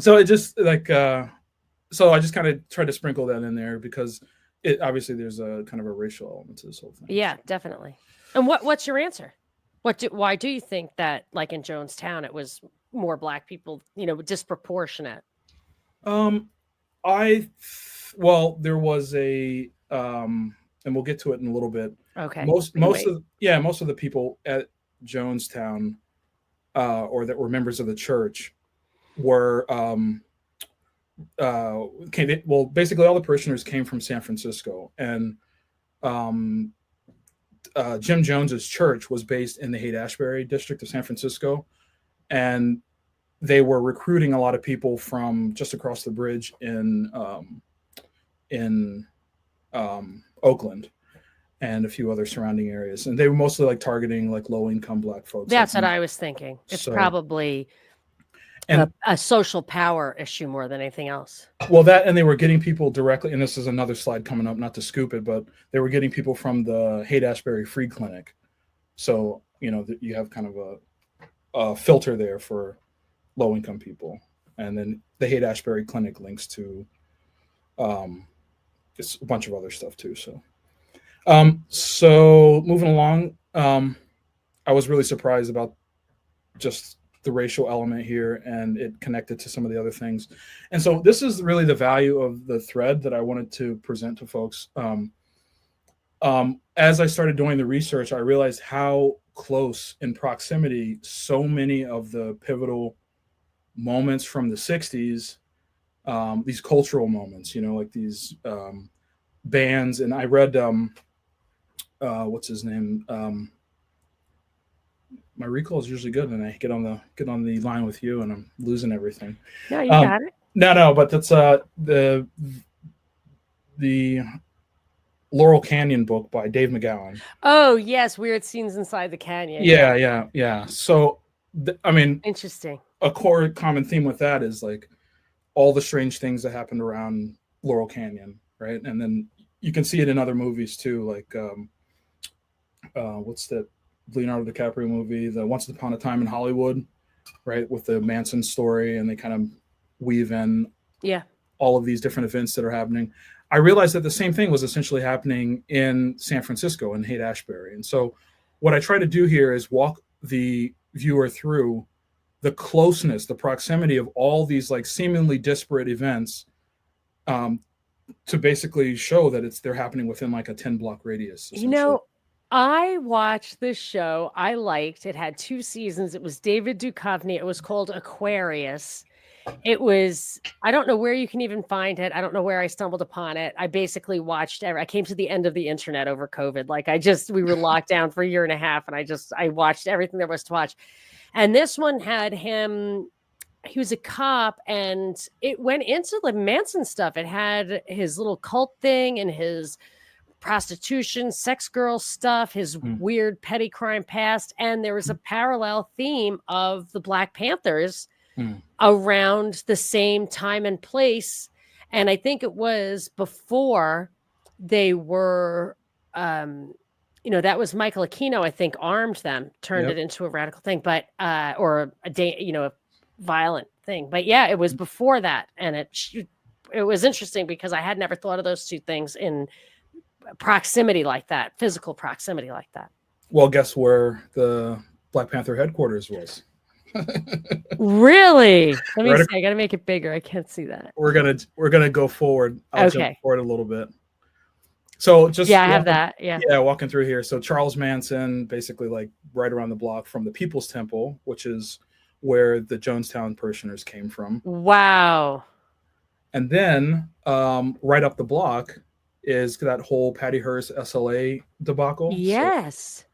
So it just like so I just kind of tried to sprinkle that in there because it obviously there's a kind of a racial element to this whole thing. Yeah, definitely. And what's your answer? Why do you think that like in Jonestown it was more black people, disproportionate? There was a and we'll get to it in a little bit. Okay. Most of the people at Jonestown or that were members of the church were basically all the parishioners came from San Francisco, and Jim Jones's church was based in the Haight-Ashbury district of San Francisco, and they were recruiting a lot of people from just across the bridge in Oakland and a few other surrounding areas, and they were mostly like targeting like low-income black folks. That's what I was thinking. It's probably a social power issue more than anything else. Well, and they were getting people directly, and this is another slide coming up, not to scoop it, but they were getting people from the Haight-Ashbury Free Clinic. So, you have kind of a filter there for low-income people. And then the Haight-Ashbury Clinic links to just a bunch of other stuff too. So moving along, I was really surprised about just the racial element here, and it connected to some of the other things. And so this is really the value of the thread that I wanted to present to folks. As I started doing the research, I realized how close in proximity so many of the pivotal moments from the 60s, these cultural moments, like these bands. And I read, what's his name? my recall is usually good, and I get on the line with you, and I'm losing everything. No, you got it. No, but that's the Laurel Canyon book by Dave McGowan. Oh yes, weird scenes inside the canyon. Yeah. So, I mean, interesting. A core common theme with that is like all the strange things that happened around Laurel Canyon, right? And then you can see it in other movies too, like what's that Leonardo DiCaprio movie, the Once Upon a Time in Hollywood, right? With the Manson story, and they kind of weave in all of these different events that are happening. I realized that the same thing was essentially happening in San Francisco in Haight-Ashbury. And so what I try to do here is walk the viewer through the closeness, the proximity of all these like seemingly disparate events, to basically show that they're happening within like a 10-block radius. You know, I watched this show. I liked it. Had 2 seasons. It was David Duchovny. It was called Aquarius. It was, I don't know where you can even find it. I don't know where I stumbled upon it. I basically watched I came to the end of the internet over COVID. Like we were locked down for a year and a half, and I watched everything there was to watch. And this one had him, he was a cop, and it went into the Manson stuff. It had his little cult thing and his prostitution, sex girl stuff, his weird petty crime past. And there was a parallel theme of the Black Panthers around the same time and place. And I think it was before they were, that was Michael Aquino, I think, armed them, turned it into a radical thing, but, or a violent thing. But yeah, it was before that. And it was interesting because I had never thought of those 2 things in proximity like that, physical proximity like that. Well, guess where the Black Panther headquarters was? Really? Let me see. I gotta make it bigger. I can't see that. We're gonna go forward. I'll jump forward a little bit. So just I have that. Yeah, walking through here. So Charles Manson, basically like right around the block from the People's Temple, which is where the Jonestown parishioners came from. Wow. And then right up the block is that whole Patty Hearst SLA debacle. Yes.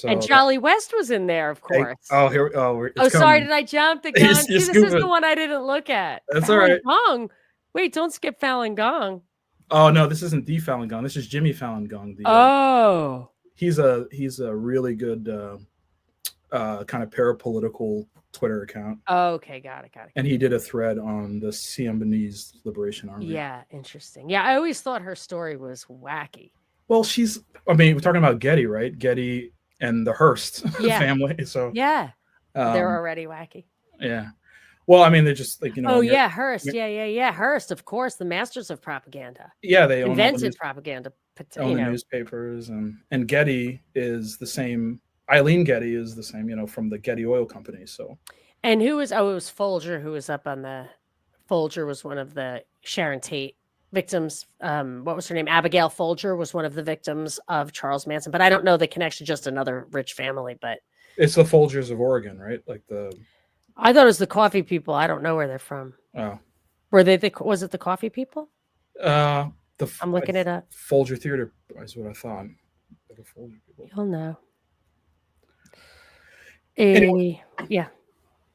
And Charlie West was in there, of course. Sorry, did I jump the gun? This is the one I didn't look at. That's all right. Gong. Wait, don't skip Falun Gong. Oh no, this isn't the Falun Gong. This is Jimmy Falun Gong. He's a really good kind of parapolitical Twitter account. Oh, okay, got it. And he did a thread on the Siamese Liberation Army. Yeah, interesting. Yeah, I always thought her story was wacky. Well, we're talking about Getty, right? Getty and the Hearst family. So they're already wacky. Yeah. Well, I mean, they're just like, Hearst. Yeah. Hearst, of course, the masters of propaganda. Yeah, they invented propaganda. Own the newspapers, and Getty is the same. Eileen Getty is the same, from the Getty Oil Company. So, and it was Folger who was up on the. Folger was one of the Sharon Tate victims. What was her name? Abigail Folger was one of the victims of Charles Manson, but I don't know the connection. Just another rich family, but it's the Folgers of Oregon, right? Like I thought it was the coffee people. I don't know where they're from. Oh, were they? Was it the coffee people? I'm looking it up. Folger Theater is what I thought. The Folger people. You'll know. Anyway. Yeah.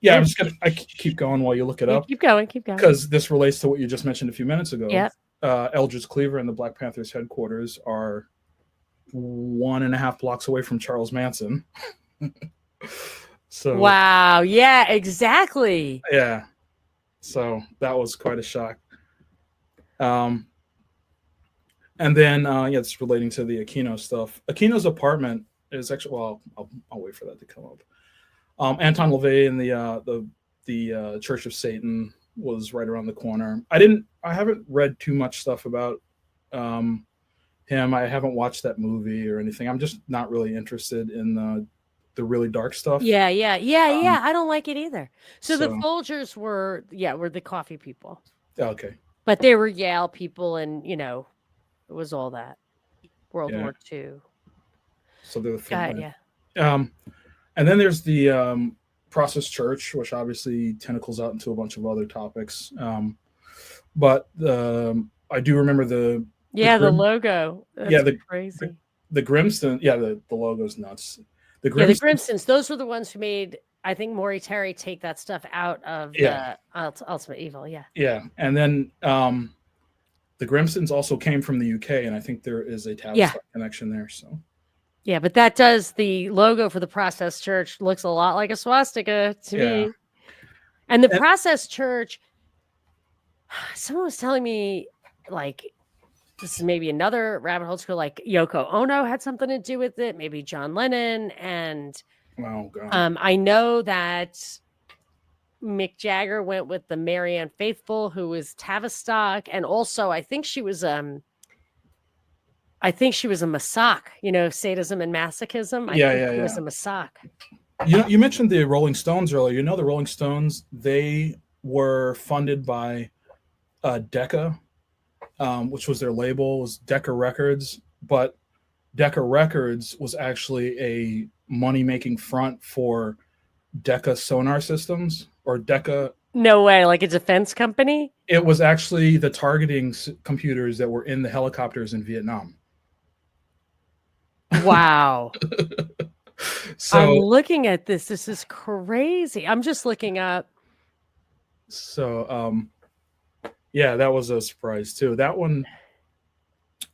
Yeah, I'm just gonna. I keep going while you look it up. Keep going. Because this relates to what you just mentioned a few minutes ago. Yeah. Eldridge Cleaver and the Black Panthers headquarters are 1.5 blocks away from Charles Manson. So. Wow. Yeah. Exactly. Yeah. So that was quite a shock. And then it's relating to the Aquino stuff. Aquino's apartment is actually I'll wait for that to come up. Anton LaVey and the Church of Satan was right around the corner. I haven't read too much stuff about him. I haven't watched that movie or anything. I'm just not really interested in the really dark stuff. Yeah. I don't like it either. So the Folgers were the coffee people. Okay. But they were Yale people, and it was all that World War II. So they're the family. Yeah. And then there's the Process Church, which obviously tentacles out into a bunch of other topics. But I do remember the logo. That's crazy. The Grimston, the logo's nuts. The Yeah, the Grimsons, Grimsons, those were the ones who made, I think, Maury Terry take that stuff out of yeah, the Ultimate Evil. Yeah. yeah, and then the Grimsons also came from the UK, and I think there is a Yeah. Tavistock connection there. So Yeah, but that does, the logo for the Process Church looks a lot like a swastika to yeah, me. And the and, Process Church, someone was telling me, like, this is maybe another rabbit hole to go, like Yoko Ono had something to do with it, maybe John Lennon. And oh god, I know that Mick Jagger went with the Marianne Faithfull, who was Tavistock, and also I think she was a Masoch, sadism and masochism. I yeah, think yeah, she was yeah. a Masoch. You mentioned the Rolling Stones earlier. The Rolling Stones, they were funded by Decca, which was their label, was Decca Records, but Decca Records was actually a money-making front for Decca sonar systems, or Decca. No way, like a defense company? It was actually the targeting computers that were in the helicopters in Vietnam. Wow. I'm So, looking at this. This is crazy. I'm just looking up. so yeah, that was a surprise too. That one,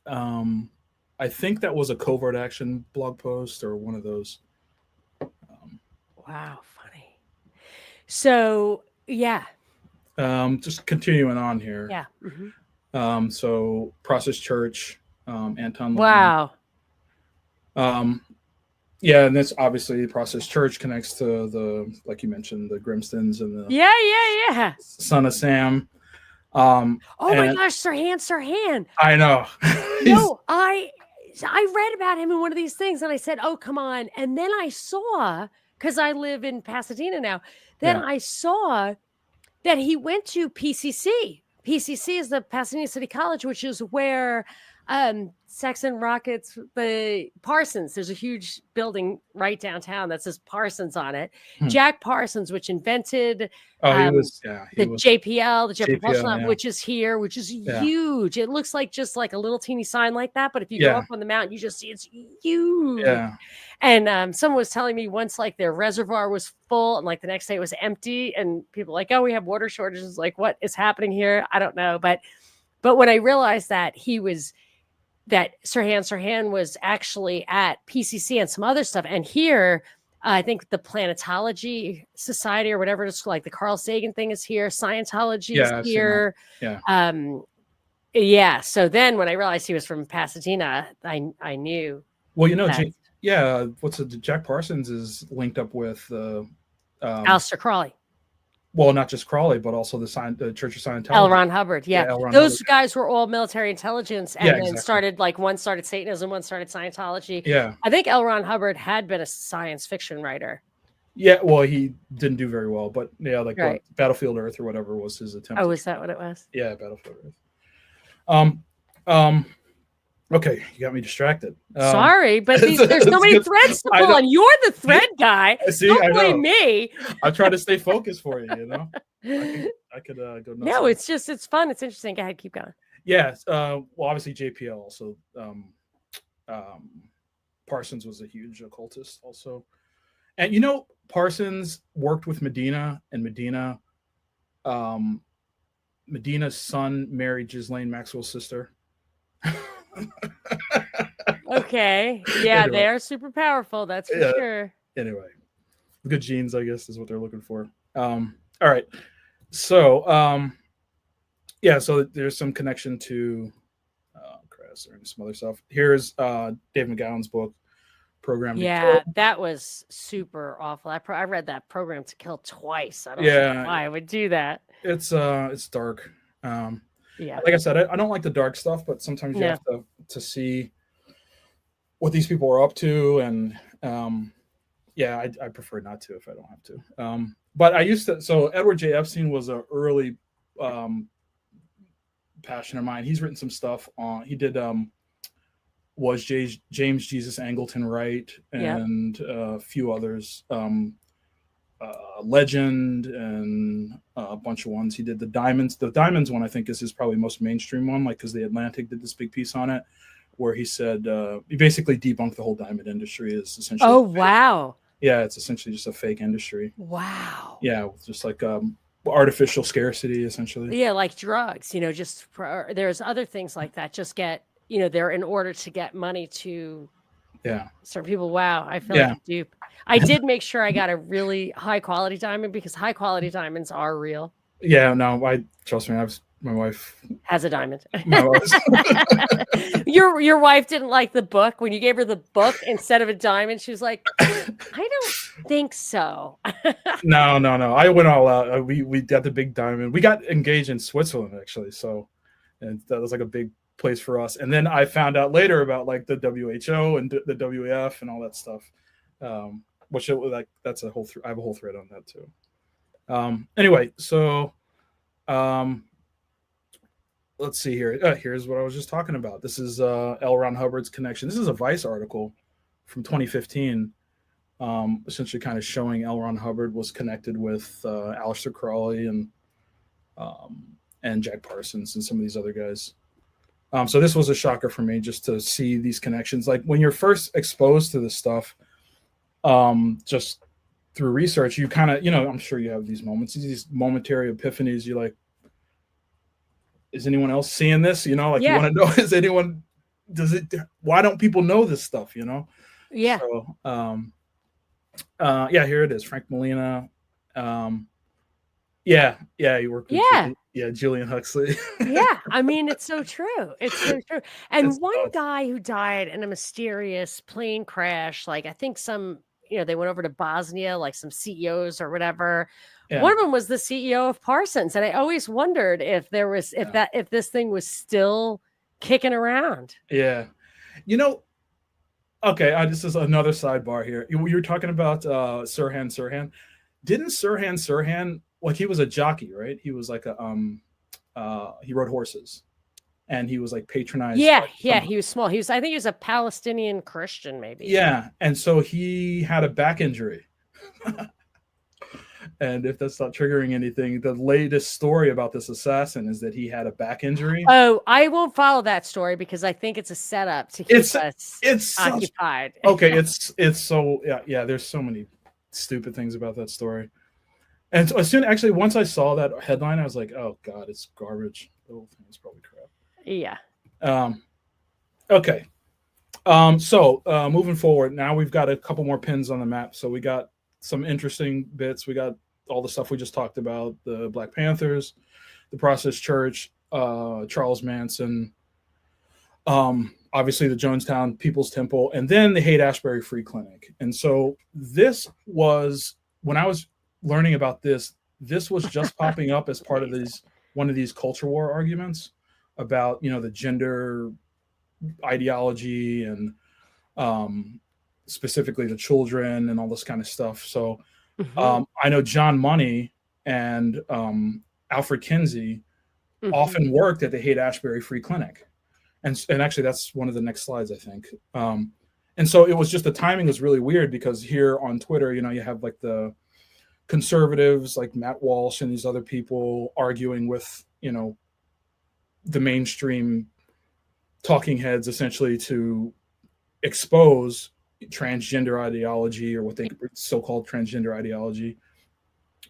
I think that was a Covert Action blog post or one of those. Wow, funny. So, yeah. Just continuing on here. Yeah. Mm-hmm. So Process Church, Anton Levine. Wow. Yeah, and this obviously Process Church connects to the, like you mentioned, the Grimstons and the Yeah. Son of Sam. Oh my gosh, Sirhan. I know. No, I read about him in one of these things, and I said, "Oh, come on!" And then I saw, because I live in Pasadena now. Then I saw that he went to PCC. PCC is the Pasadena City College, which is where Saxon Rockets, the Parsons. There's a huge building right downtown that says Parsons on it. Jack Parsons, which invented the JPL, the Jet Propulsion Lab, which is here, which is huge. It looks like just like a little teeny sign like that, but if you go up on the mountain, you just see it's huge. Yeah. And someone was telling me once, like, their reservoir was full and like the next day it was empty, and people were like, "Oh, we have water shortages." Like, what is happening here? I don't know. But when I realized that Sirhan was actually at PCC and some other stuff, and here, I think the Planetology Society or whatever it's like, the Carl Sagan thing is here. Scientology is here. Yeah. So then when I realized he was from Pasadena, I knew. Well, Jack Parsons is linked up with Aleister Crowley. Well, not just Crowley, but also the Church of Scientology. L. Ron Hubbard. Yeah. Those guys were all military intelligence, and then started, like, one started Satanism, one started Scientology. Yeah. I think L. Ron Hubbard had been a science fiction writer. Yeah, well, he didn't do very well, but what, Battlefield Earth or whatever was his attempt. Oh, is that what it was? Yeah, Battlefield Earth. Okay, you got me distracted. Sorry, but there's so many threads to pull, and you're the thread guy. Don't blame me. I try to stay focused for you. I could go nuts. No, it's fun. It's interesting. Go ahead, keep going. Yeah. Well, obviously JPL also. Parsons was a huge occultist also, and Parsons worked with Medina, and Medina's son married Ghislaine Maxwell's sister. Okay. Yeah, anyway. They are super powerful. That's for sure. Anyway, good genes, I guess, is what they're looking for. All right. So, so there's some connection to Crest and some other stuff. Here's Dave McGowan's book, Program to Kill. That was super awful. I read that, Program to Kill, twice. I don't know why I would do that. It's dark. Yeah. Like I said, I don't like the dark stuff, but sometimes you have to see what these people are up to, and I prefer not to if I don't have to. But I used to. So Edward J. Epstein was an early passion of mine. He's written some stuff on. He did was James Jesus Angleton Wright and a few others. Legend and a bunch of ones. He did the Diamonds. The Diamonds one, I think, is his probably most mainstream one, like, because the Atlantic did this big piece on it. where he said he basically debunked the whole diamond industry is essentially Oh, wow. yeah, it's essentially just a fake industry. Wow. Yeah, just like artificial scarcity, essentially. Yeah, like drugs, just there's other things like that. Just get, they're in order to get money to Yeah, certain people. Wow, I feel like yeah, a dupe. I did make sure I got a really high quality diamond because high quality diamonds are real. yeah. No, I trust me. I was my wife. Has a diamond. My wife. Your wife didn't like the book when you gave her the book instead of a diamond. She was like, I don't think so. No, no, no. I went all out. We got the big diamond. We got engaged in Switzerland actually, so and that was like a big place for us. And then I found out later about like the WHO and the WEF and all that stuff, which like that's a whole. I have a whole thread on that too. Anyway, so let's see here. Here's what I was just talking about. This is L. Ron Hubbard's connection. This is a Vice article from 2015. Essentially kind of showing L. Ron Hubbard was connected with Aleister Crowley and Jack Parsons and some of these other guys. So this was a shocker for me just to see these connections. Like when you're first exposed to this stuff, just through research, you kind of, I'm sure you have these moments, these momentary epiphanies. You're like, is anyone else seeing this? Like you want to know, is anyone, why don't people know this stuff, Yeah. So, yeah, here it is. Frank Molina. Yeah, you worked with Julian Huxley. Yeah, I mean, it's so true. It's so true. And one guy who died in a mysterious plane crash, like I think some, they went over to Bosnia, like some CEOs or whatever. Yeah. One of them was the CEO of Parsons, and I always wondered if there was if this thing was still kicking around. Yeah, okay. This is another sidebar here. You were talking about Sirhan. Didn't Sirhan like he was a jockey, right? He was like he rode horses, and he was like patronized. Yeah, he was small. I think he was a Palestinian Christian, maybe. Yeah, and so he had a back injury. And if that's not triggering anything, the latest story about this assassin is that he had a back injury. Oh, I won't follow that story because I think it's a setup to keep us occupied. Okay, it's so yeah. There's so many stupid things about that story. And so once I saw that headline, I was like, oh God, it's garbage. The whole thing is probably crap. Yeah. Okay. So moving forward, now we've got a couple more pins on the map. So we got some interesting bits. We got all the stuff we just talked about, the Black Panthers, the Process Church, Charles Manson, obviously the Jonestown People's Temple, and then the Haight-Ashbury Free Clinic. And so this was, when I was learning about this was just popping up as part of one of these culture war arguments about, the gender ideology and specifically the children and all this kind of stuff. So I know John Money and Alfred Kinsey often worked at the Haight-Ashbury Free Clinic. And actually that's one of the next slides, I think. And so it was just, the timing was really weird because here on Twitter, you have like the conservatives like Matt Walsh and these other people arguing with, the mainstream talking heads essentially to expose transgender ideology, or what they so-called transgender ideology,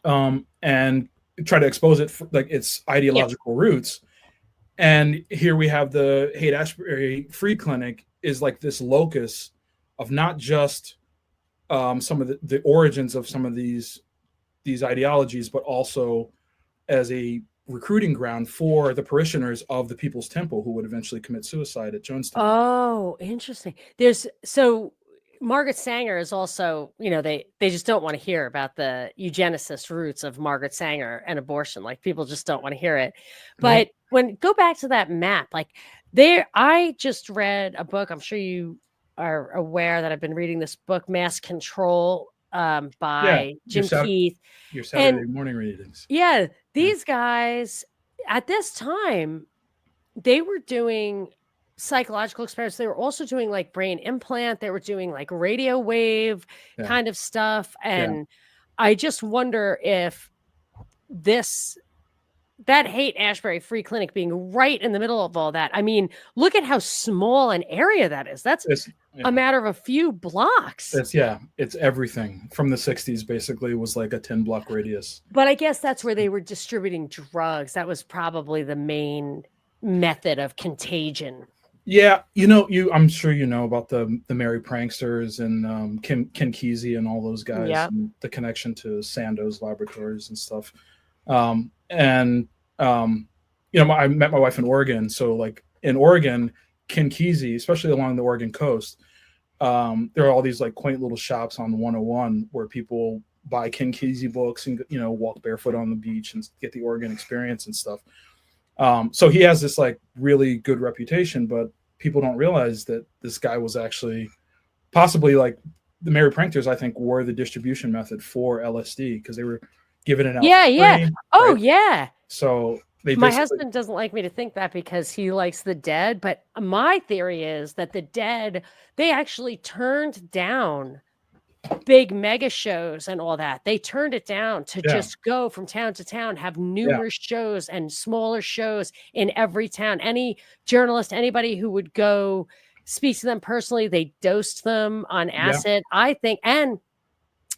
and try to expose it for, like, its ideological roots. And here we have the Haight-Ashbury Free Clinic is like this locus of not just some of the origins of some of these ideologies, but also as a recruiting ground for the parishioners of the People's Temple who would eventually commit suicide at Jonestown. Oh, interesting. Margaret Sanger is also, they just don't want to hear about the eugenicist roots of Margaret Sanger and abortion. Like, people just don't want to hear it. But go back to that map, like I just read a book. I'm sure you are aware that I've been reading this book, Mass Control, by Jim Keith. Your Saturday morning readings. Yeah. These guys at this time, they were doing psychological experiments. They were also doing like brain implant. They were doing like radio wave kind of stuff. And I just wonder if that Haight-Ashbury Free Clinic being right in the middle of all that. I mean, look at how small an area that is. That's a matter of a few blocks. It's everything from the 60s basically was like a 10-block radius. But I guess that's where they were distributing drugs. That was probably the main method of contagion. Yeah, I'm sure you know about the Merry Pranksters and Ken Kesey and all those guys, and the connection to Sandoz Laboratories and stuff. I met my wife in Oregon, so like in Oregon, Ken Kesey, especially along the Oregon coast, there are all these like quaint little shops on 101 where people buy Ken Kesey books and walk barefoot on the beach and get the Oregon experience and stuff. So he has this like really good reputation, but people don't realize that this guy was actually possibly like the Merry Pranksters, I think, were the distribution method for LSD because they were giving it out. Yeah. Oh, right? Yeah. So my husband doesn't like me to think that because he likes the Dead. But my theory is that the Dead, they actually turned down big mega shows and all that. They turned it down to just go from town to town, have numerous shows and smaller shows in every town. Any journalist, anybody who would go speak to them personally, they dosed them on acid. I think, and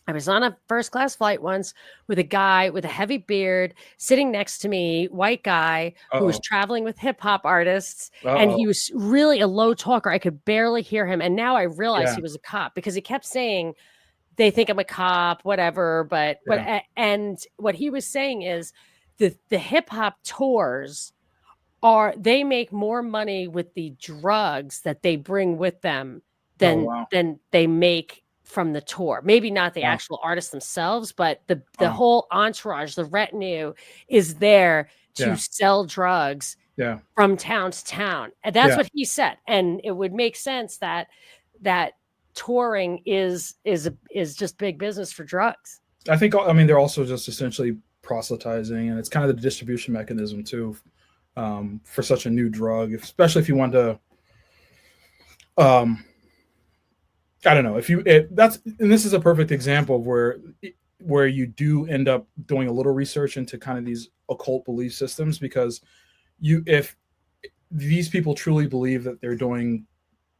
I was on a first class flight once with a guy with a heavy beard sitting next to me, white guy who was traveling with hip hop artists. And he was really a low talker. I could barely hear him. And now I realize he was a cop because he kept saying, they think I'm a cop, whatever. But and what he was saying is the hip hop tours they make more money with the drugs that they bring with them than they make from the tour. Maybe not the actual artists themselves, but the whole entourage, the retinue is there to sell drugs from town to town. And that's what he said. And it would make sense that touring is just big business for drugs. I think, they're also just essentially proselytizing, and it's kind of the distribution mechanism too, for such a new drug, especially if you want to, I don't know and this is a perfect example of where you do end up doing a little research into kind of these occult belief systems, because if these people truly believe that they're doing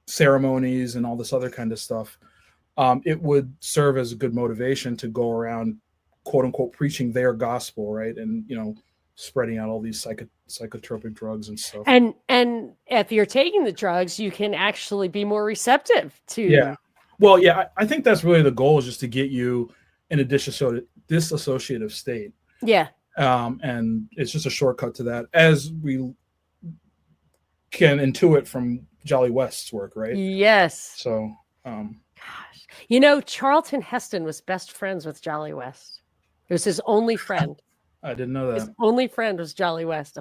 ceremonies and all this other kind of stuff, it would serve as a good motivation to go around, quote unquote, preaching their gospel, right? And spreading out all these psychotropic drugs and stuff. And if you're taking the drugs, you can actually be more receptive to. I think that's really the goal, is just to get you in a disassociative state. And it's just a shortcut to that, as we can intuit from Jolly West's work, right? Yes. So, Charlton Heston was best friends with Jolly West. It was his only friend. I didn't know that. His only friend was Jolly West.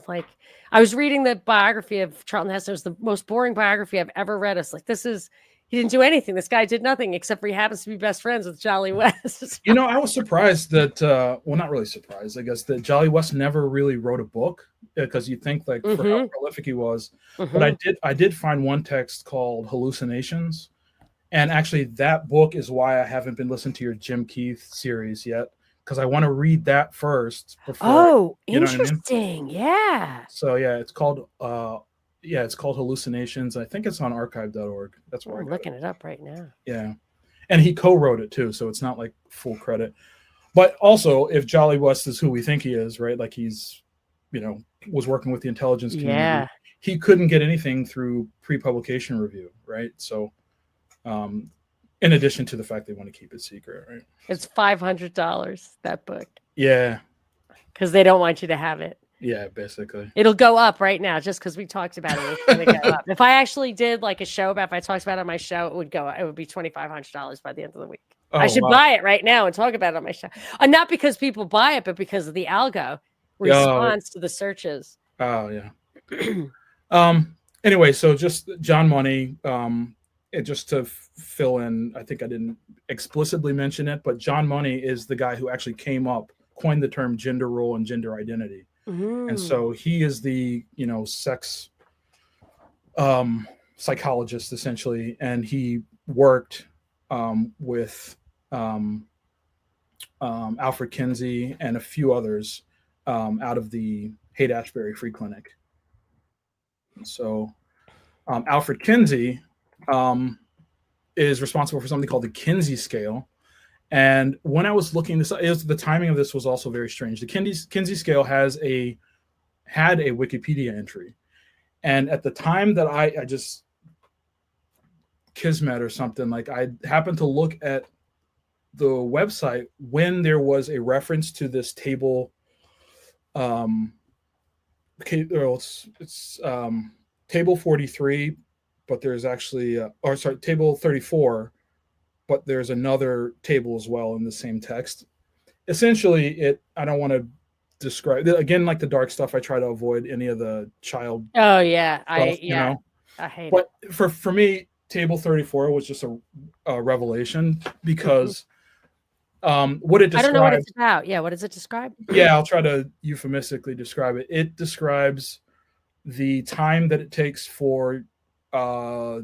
I was reading the biography of Charlton Heston. It was the most boring biography I've ever read. It's like, he didn't do anything. This guy did nothing except for he happens to be best friends with Jolly West. I was surprised that, not really surprised, I guess, that Jolly West never really wrote a book, because you think for how prolific he was. But I did find one text called Hallucinations. And actually that book is why I haven't been listening to your Jim Keith series yet, because I want to read that first before. Interesting. Yeah. So it's called it's called Hallucinations. I think it's on archive.org. That's where I'm looking it up right now. Yeah. And he co-wrote it too, so it's not like full credit. But also, if Jolly West is who we think he is, right? Like he's, was working with the intelligence community. He couldn't get anything through pre-publication review, right? So, in addition to the fact they want to keep it secret, right? It's $500, that book. Yeah. Because they don't want you to have it. Yeah, basically. It'll go up right now just because we talked about it. It's going to go up. If I actually did like a show if I talked about it on my show, it would be $2,500 by the end of the week. I should buy it right now and talk about it on my show. Not because people buy it, but because of the algo response to the searches. Oh, yeah. Anyway, so just John Money, just to fill in, I think I didn't explicitly mention it, but John Money is the guy who actually coined the term gender role and gender identity. And so he is the, sex psychologist, essentially. And he worked with Alfred Kinsey and a few others out of the Haight-Ashbury Free Clinic. So Alfred Kinsey is responsible for something called the Kinsey scale. And when I was looking this, the timing of this was also very strange. The Kinsey scale had a Wikipedia entry, and at the time that I just kismet or something, like I happened to look at the website when there was a reference to this table. Okay, it's table 43, but there's actually, table 34. But there's another table as well in the same text. Essentially, I don't want to describe again, like the dark stuff. I try to avoid any of the child. Oh yeah, stuff, I hate but it. For me, table 34 was just a revelation because what it describes. I don't know what it's about. Yeah, what does it describe? Yeah, I'll try to euphemistically describe it. It describes the time that it takes for a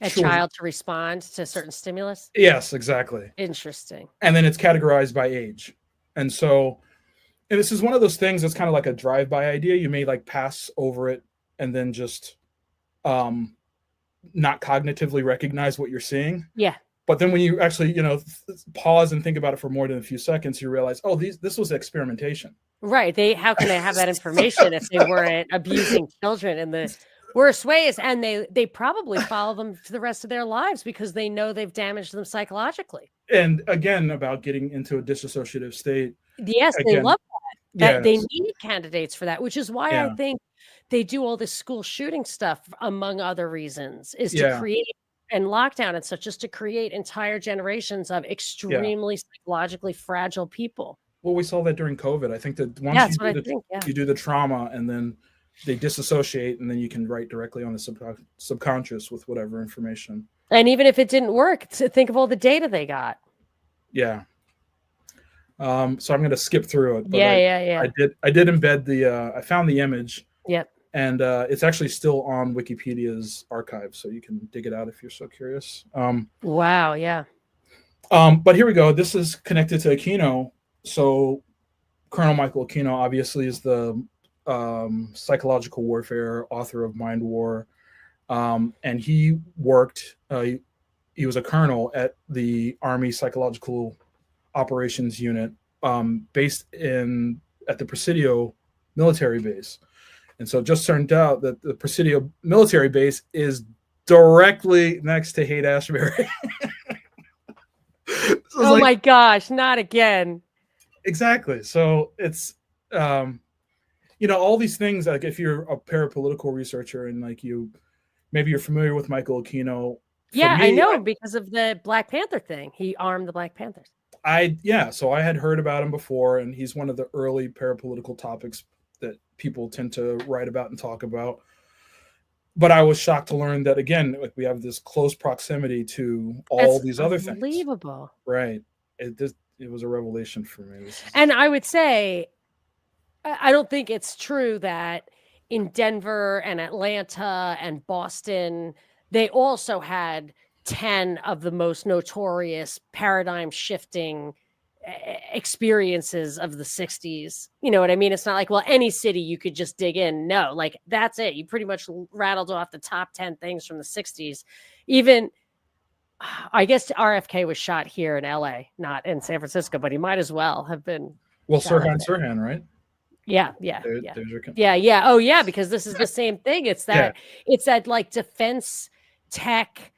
child to respond to certain stimulus? Yes, exactly. Interesting. And then it's categorized by age. And this is one of those things that's kind of like a drive-by idea. You may like pass over it and then just not cognitively recognize what you're seeing. Yeah. But then when you actually, pause and think about it for more than a few seconds, you realize, oh, this was experimentation. Right. How can they have that information if they weren't abusing children in the worst ways? And they probably follow them for the rest of their lives because they know they've damaged them psychologically. And again, about getting into a dissociative state. Yes, again, they love that. They need candidates for that, which is why I think they do all this school shooting stuff, among other reasons, is to create and lockdown and such, just to create entire generations of extremely psychologically fragile people. Well, we saw that during COVID. I think that once you do the trauma and then they disassociate, and then you can write directly on the subconscious with whatever information. And even if it didn't work, think of all the data they got. Yeah. So I'm going to skip through it. But I did embed I found the image. Yep. And it's actually still on Wikipedia's archive, so you can dig it out if you're so curious. Wow, yeah. But here we go. This is connected to Aquino. So Colonel Michael Aquino obviously is the psychological warfare author of Mind War. And he worked, he was a colonel at the Army Psychological Operations Unit based at the Presidio military base. And so it just turned out that the Presidio military base is directly next to Haight-Ashbury. Oh my gosh, not again. Exactly. So it's, all these things, like if you're a parapolitical researcher and like maybe you're familiar with Michael Aquino. Yeah, I know because of the Black Panther thing. He armed the Black Panthers. So I had heard about him before, and he's one of the early parapolitical topics that people tend to write about and talk about. But I was shocked to learn that, again, like we have this close proximity to all these other things. Unbelievable. Right. It was a revelation for me. And I would say, I don't think it's true that in Denver and Atlanta and Boston, they also had 10 of the most notorious paradigm shifting experiences of the 60s. You know what I mean? It's not like, well, any city you could just dig in. No, like that's it. You pretty much rattled off the top 10 things from the 60s. Even, I guess RFK was shot here in LA, not in San Francisco, but he might as well have been. Well, Sirhan, right? Yeah. Oh yeah, because this is the same thing. It's that it's that like defense tech,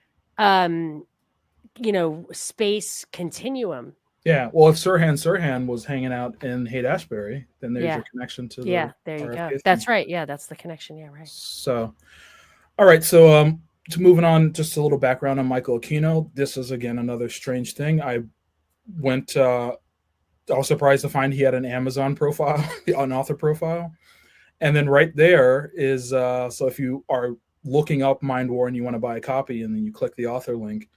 space continuum. Yeah, well, if Sirhan was hanging out in Haight-Ashbury, then there's a connection to the there you RFK go. thing. That's right. Yeah, that's the connection. Yeah, right. So, all right. So, to moving on, just a little background on Michael Aquino. This is again another strange thing. I was surprised to find he had an Amazon profile, an author profile, and then right there is so if you are looking up Mind War and you want to buy a copy, and then you click the author link,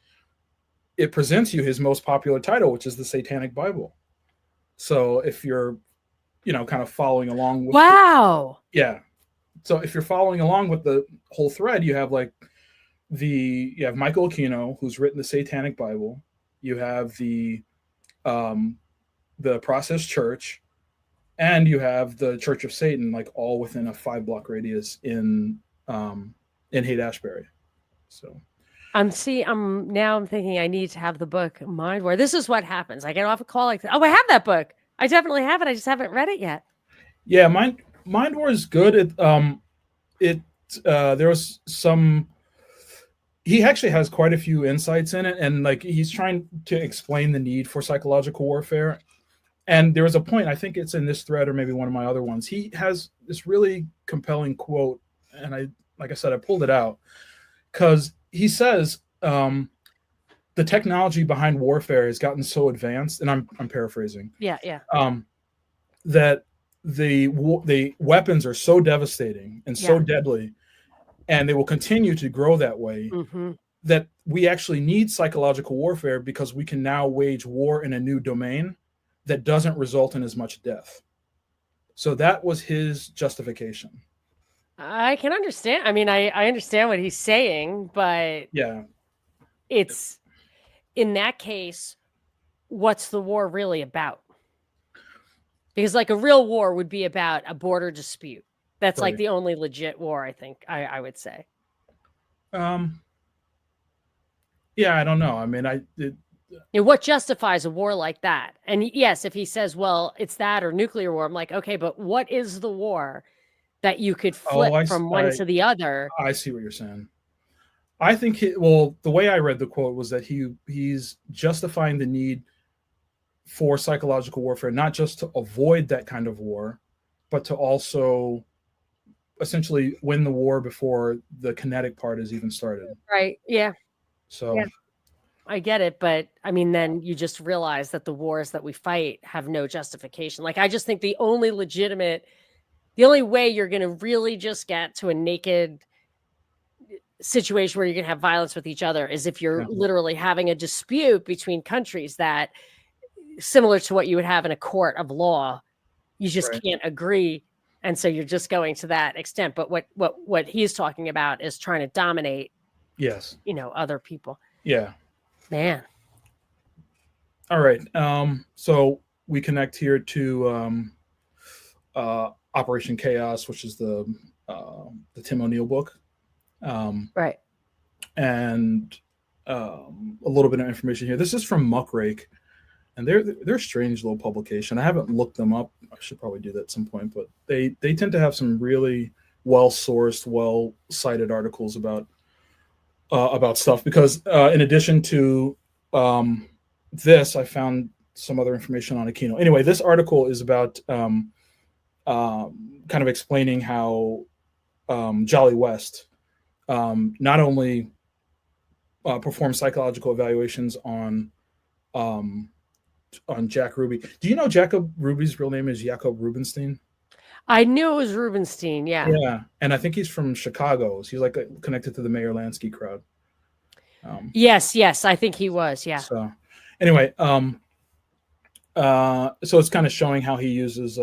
it presents you his most popular title, which is the Satanic Bible. So if you're, kind of following along with So if you're following along with the whole thread, you have you have Michael Aquino, who's written the Satanic Bible. You have the Process Church, and you have the Church of Satan, like all within a 5-block radius in Haight-Ashbury. So I'm thinking I need to have the book Mind War. This is what happens. I get off a call like, oh, I have that book. I definitely have it. I just haven't read it yet. yeah, Mind War is good. There was some. He actually has quite a few insights in it, and like he's trying to explain the need for psychological warfare. And there was a point, I think it's in this thread or maybe one of my other ones. He has this really compelling quote, and like I said, I pulled it out because he says the technology behind warfare has gotten so advanced, and I'm paraphrasing. Yeah. That the weapons are so devastating and so deadly, and they will continue to grow that way. Mm-hmm. That we actually need psychological warfare because we can now wage war in a new domain that doesn't result in as much death. So that was his justification. I can understand. I mean, I understand what he's saying, but yeah, it's in that case, what's the war really about? Because like a real war would be about a border dispute. That's like the only legit war, I think, I would say. Yeah, I don't know. I mean, what justifies a war like that? And yes, if he says, well, it's that or nuclear war, I'm like, okay, but what is the war that you could flip from one to the other? I see what you're saying. I think, the way I read the quote was that he's justifying the need for psychological warfare, not just to avoid that kind of war, but to also essentially win the war before the kinetic part is even started. Right. Yeah. So yeah. I get it. But I mean, then you just realize that the wars that we fight have no justification. Like, I just think the only way you're going to really just get to a naked situation where you're going to have violence with each other is if you're literally having a dispute between countries that, similar to what you would have in a court of law, you just can't agree. And so you're just going to that extent. But what he's talking about is trying to dominate, other people. Yeah. Man. All right. So we connect here to Operation Chaos, which is the Tim O'Neill book. Right. And a little bit of information here. This is from Muckrake. And they're a strange little publication. I haven't looked them up. I should probably do that at some point. But they tend to have some really well-sourced, well-cited articles about stuff. Because in addition to this, I found some other information on Aquino. Anyway, this article is about kind of explaining how Jolly West not only performs psychological evaluations on Jack Ruby. Do you know Jacob Ruby's real name is Jacob Rubenstein? I knew it was Rubenstein. Yeah. Yeah. And I think he's from Chicago. So he's like connected to the Mayor Lansky crowd. Yes. I think he was. Yeah. So anyway, so it's kind of showing how he uses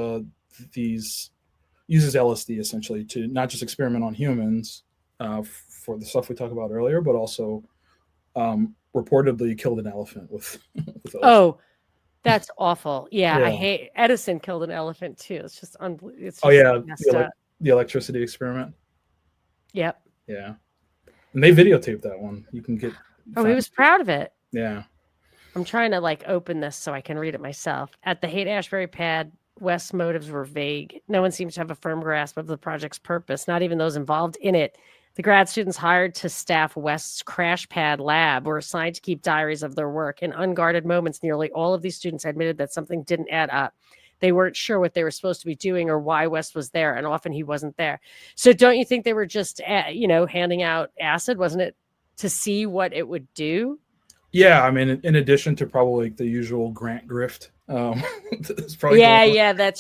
LSD essentially to not just experiment on humans for the stuff we talked about earlier, but also reportedly killed an elephant with LSD. Oh, that's awful. Yeah, I hate Edison killed an elephant too. It's just the electricity experiment. Yep. Yeah, and they videotaped that one. You can get. Oh, he was proud of it. Yeah. I'm trying to open this so I can read it myself. At the Haight-Ashbury pad, West's motives were vague. No one seems to have a firm grasp of the project's purpose, not even those involved in it. The grad students hired to staff West's crash pad lab were assigned to keep diaries of their work. In unguarded moments, nearly all of these students admitted that something didn't add up. They weren't sure what they were supposed to be doing or why West was there, and often he wasn't there. So don't you think they were just, handing out acid? Wasn't it to see what it would do? Yeah, I mean, in addition to probably the usual grant grift. That's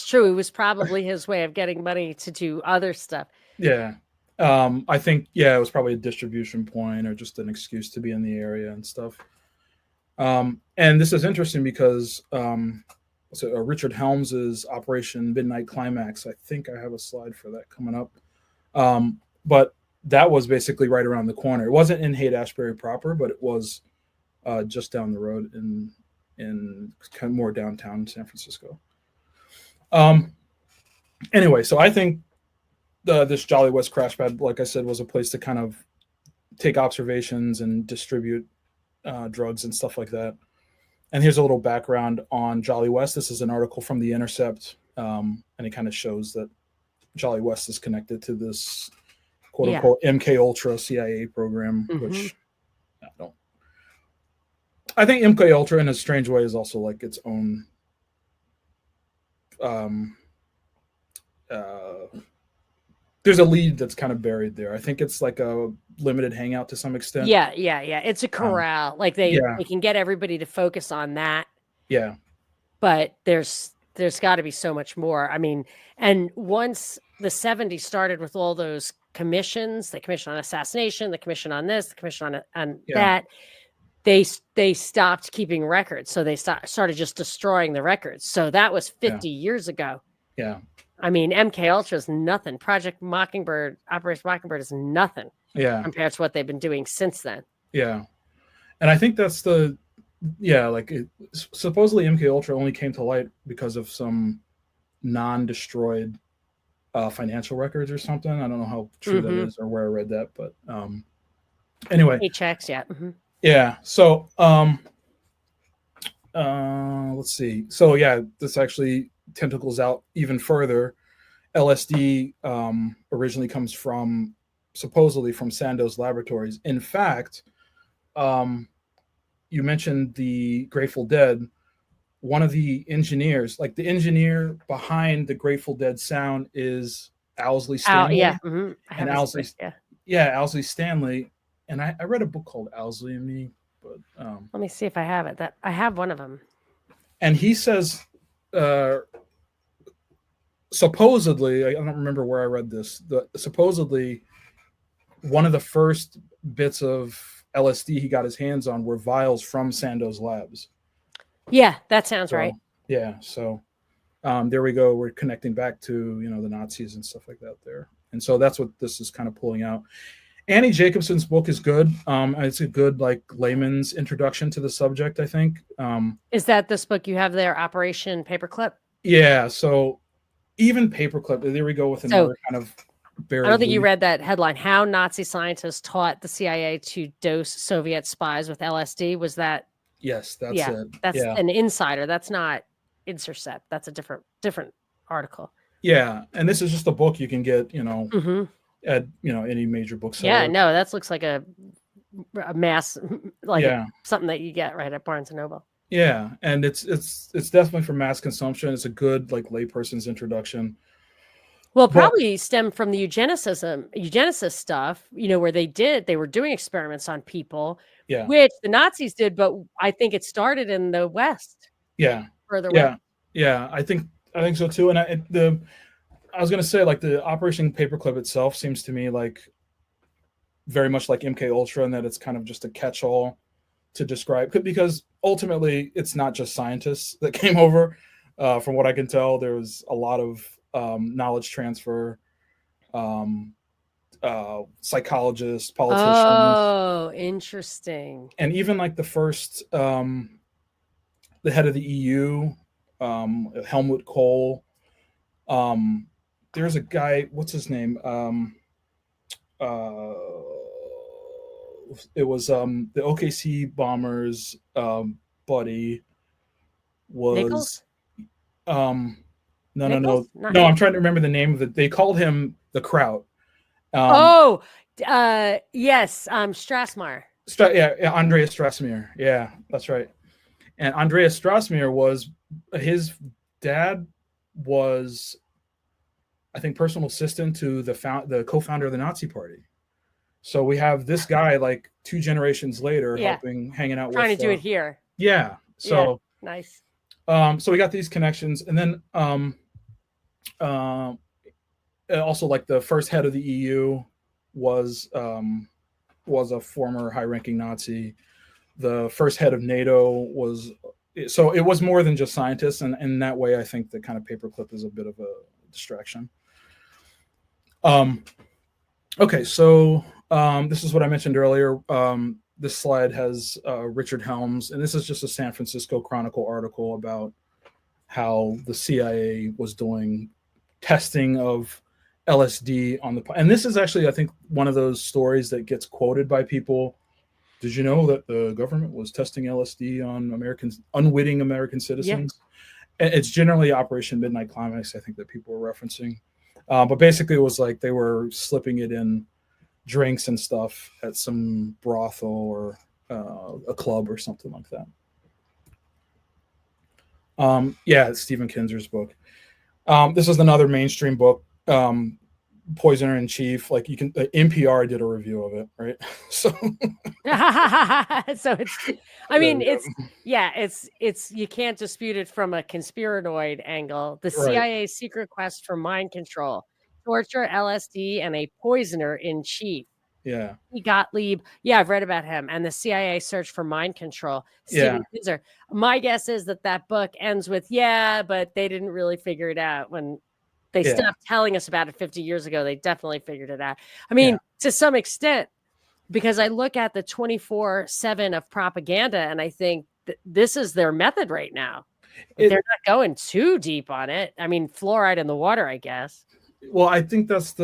true. It was probably his way of getting money to do other stuff. Yeah. I think, it was probably a distribution point or just an excuse to be in the area and stuff. And this is interesting because Richard Helms's Operation Midnight Climax, I think I have a slide for that coming up. But that was basically right around the corner. It wasn't in Haight-Ashbury proper, but it was just down the road in kind of more downtown San Francisco. Anyway, so I think this Jolly West crash pad, like I said, was a place to kind of take observations and distribute drugs and stuff like that. And here's a little background on Jolly West. This is an article from The Intercept, and it kind of shows that Jolly West is connected to this quote unquote MK Ultra CIA program, which I think MK Ultra in a strange way is also like its own there's a lead that's kind of buried there. I think it's like a limited hangout to some extent. Yeah. It's a corral. Like they can get everybody to focus on that. Yeah. But there's got to be so much more. I mean, and once the 70s started with all those commissions, the commission on assassination, the commission on this, the commission on that, they stopped keeping records. So they started just destroying the records. So that was 50 years ago. Yeah. I mean, MK Ultra is nothing. Project Mockingbird, Operation Mockingbird is nothing. Yeah. Compared to what they've been doing since then. Yeah. And I think that's supposedly MK Ultra only came to light because of some non-destroyed financial records or something. I don't know how true that is or where I read that, but anyway. Paychecks, yeah. Yeah. So let's see. So yeah, this actually tentacles out even further. LSD originally comes supposedly from Sandoz Laboratories. In fact, you mentioned the Grateful Dead. One of the engineers, like the engineer behind the Grateful Dead sound, is Owsley Stanley. And Owsley Stanley. And I read a book called Owsley and Me, but let me see if I have it. That I have one of them. And he says, supposedly, I don't remember where I read this. Supposedly, one of the first bits of LSD he got his hands on were vials from Sandoz Labs. Yeah, that sounds right. Yeah, so there we go. We're connecting back to the Nazis and stuff like that there, and so that's what this is kind of pulling out. Annie Jacobson's book is good. It's a good layman's introduction to the subject, I think. Is that this book you have there, Operation Paperclip? Yeah. So even Paperclip. There we go with another kind of. I don't think you read that headline. How Nazi scientists taught the CIA to dose Soviet spies with LSD. Was that? Yes, that's it. That's an insider. That's not Intercept. That's a different article. Yeah, and this is just a book you can get, at any major bookseller. Yeah, no, that looks like a mass, something that you get right at Barnes and Noble. Yeah, and it's definitely for mass consumption. It's a good layperson's introduction. Well, probably stemmed from the eugenicist stuff, where they were doing experiments on people, which the Nazis did, but I think it started in the West. Yeah. Further west. Yeah. I think so too. And I was going to say, the Operation Paperclip itself seems to me very much like MK Ultra, in that it's kind of just a catch-all to describe, because ultimately it's not just scientists that came over. From what I can tell, there was a lot of knowledge transfer, psychologists, politicians. Oh, interesting. And even the first, the head of the EU, Helmut Kohl. There's a guy, what's his name? It was the OKC bombers buddy was Nichols? No, I'm trying to remember the name of it. They called him the Kraut. Yes, Strassmeyer. Andreas Strassmeyer. Yeah, that's right. And Andreas Strassmeyer his dad was, I think, personal assistant to the co-founder of the Nazi Party. So we have this guy 2 generations later hanging out trying to do it here. Yeah. So nice. So we got these connections, and then also the first head of the EU was a former high-ranking Nazi. The first head of NATO was, so it was more than just scientists, and in that way, I think the kind of paperclip is a bit of a distraction. Okay, so this is what I mentioned earlier. This slide has Richard Helms, and this is just a San Francisco Chronicle article about how the CIA was doing testing of LSD on the, and this is actually, I think, one of those stories that gets quoted by people. Did you know that the government was testing LSD on unwitting American Yeah. citizens? And it's generally Operation Midnight Climax, I think, that people were referencing. But basically, it was like they were slipping it in drinks and stuff at some brothel or a club or something like that. Yeah, it's Stephen Kinzer's book. This is another mainstream book, Poisoner in Chief. Like you can, NPR did a review of it, right? So, So it's, I mean, it's you can't dispute it from a conspiranoid angle. The right, CIA's secret quest for mind control, torture, LSD, and a poisoner in chief. yeah, Gottlieb. Yeah, I've read about him and the CIA search for mind control. yeah, Stephen Kinzer. My guess is that book ends with, yeah, but they didn't really figure it out when they yeah, stopped telling us about it 50 years ago. They definitely figured it out. I yeah. mean, to some extent, because I look at the 24/7 of propaganda and I think this is their method right now. But they're not going too deep on it. I mean, fluoride in the water, I guess. Well, I think that's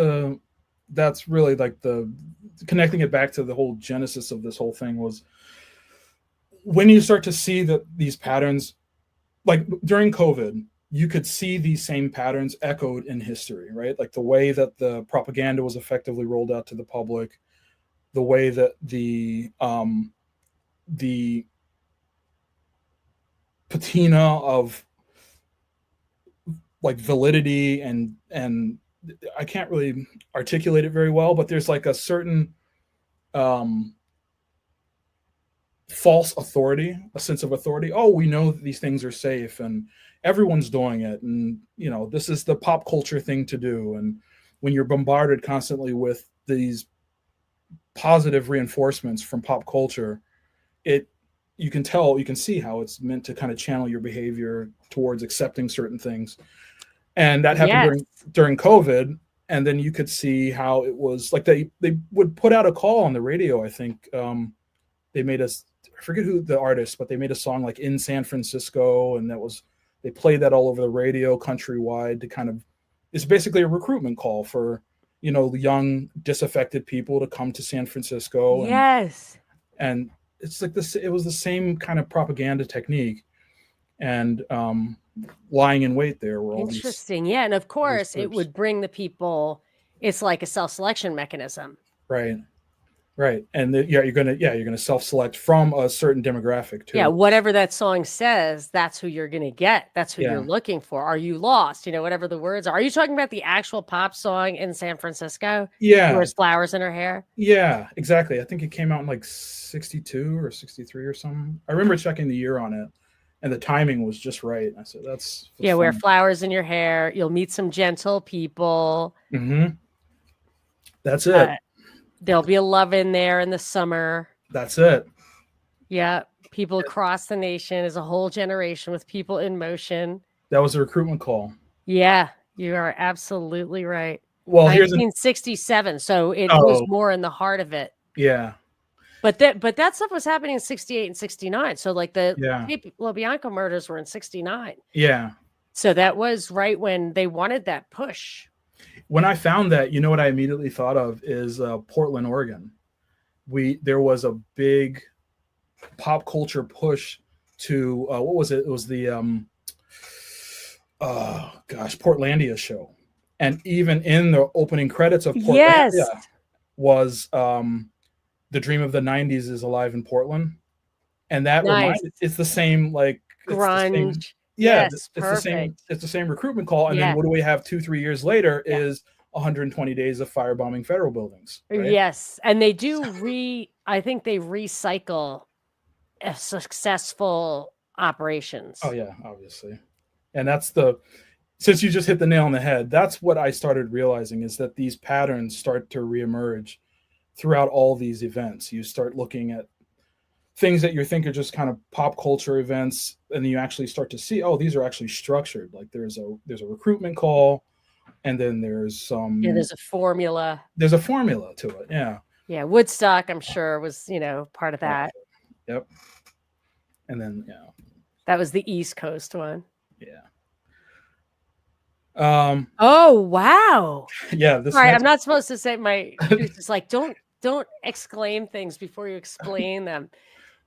really like the connecting it back to the whole genesis of this whole thing was when you start to see that these patterns, like during COVID, you could see these same patterns echoed in history, right? Like the way that the propaganda was effectively rolled out to the public, the way that the patina of like validity and I can't really articulate it very well, but there's like a certain false authority, a sense of authority. Oh, we know that these things are safe and everyone's doing it. And, you know, this is the pop culture thing to do. And when you're bombarded constantly with these positive reinforcements from pop culture, you can see how it's meant to kind of channel your behavior towards accepting certain things. And that happened during COVID. And then you could see how it was like they would put out a call on the radio. I think they made us, I forget who the artist, but they made a song like In San Francisco, and they played that all over the radio countrywide to kind of, it's basically a recruitment call for, you know, young disaffected people to come to San Francisco. And it's like this, it was the same kind of propaganda technique and lying in wait there were all interesting. Yeah. And of course it would bring the people, it's like a self-selection mechanism. Right. And you're gonna self-select from a certain demographic too. Yeah, whatever that song says, that's who you're gonna get. That's who you're looking for. Are you lost? You know, whatever the words are. Are you talking about the actual pop song In San Francisco? Yeah. Where's flowers in her hair? Yeah, exactly. I think it came out in like 62 or 63 or something. I remember checking the year on it and the timing was just right. I said, that's fun. Wear flowers in your hair. You'll meet some gentle people. Mm-hmm. That's it. There'll be a love in there in the summer. That's it. Yeah. People across the nation is a whole generation with people in motion. That was a recruitment call. Yeah, you are absolutely right. Well, 1967. So it was more in the heart of it. Yeah. But that stuff was happening in 68 and 69. So like the LaBianca murders were in 69. Yeah. So that was right when they wanted that push. When I found that, you know what I immediately thought of is Portland, Oregon. There was a big pop culture push to what was it? It was the Portlandia show, and even in the opening credits of Portlandia was The Dream of the 90s is alive in Portland, and that it's the same like grunge. It's the same recruitment call. And then what do we have 2-3 years later is 120 days of firebombing federal buildings. Right? Yes. And they do I think they recycle successful operations. Oh yeah, obviously. And since you just hit the nail on the head, that's what I started realizing is that these patterns start to reemerge throughout all these events. You start looking at things that you think are just kind of pop culture events, and then you actually start to see, oh, these are actually structured. Like there's a recruitment call, and then there's there's a formula. There's a formula to it. Yeah. Woodstock, I'm sure, was part of that. Yep. And then that was the East Coast one. Yeah. Oh, wow. Yeah, this All right, I'm next. not supposed to say my producer's like, don't exclaim things before you explain them.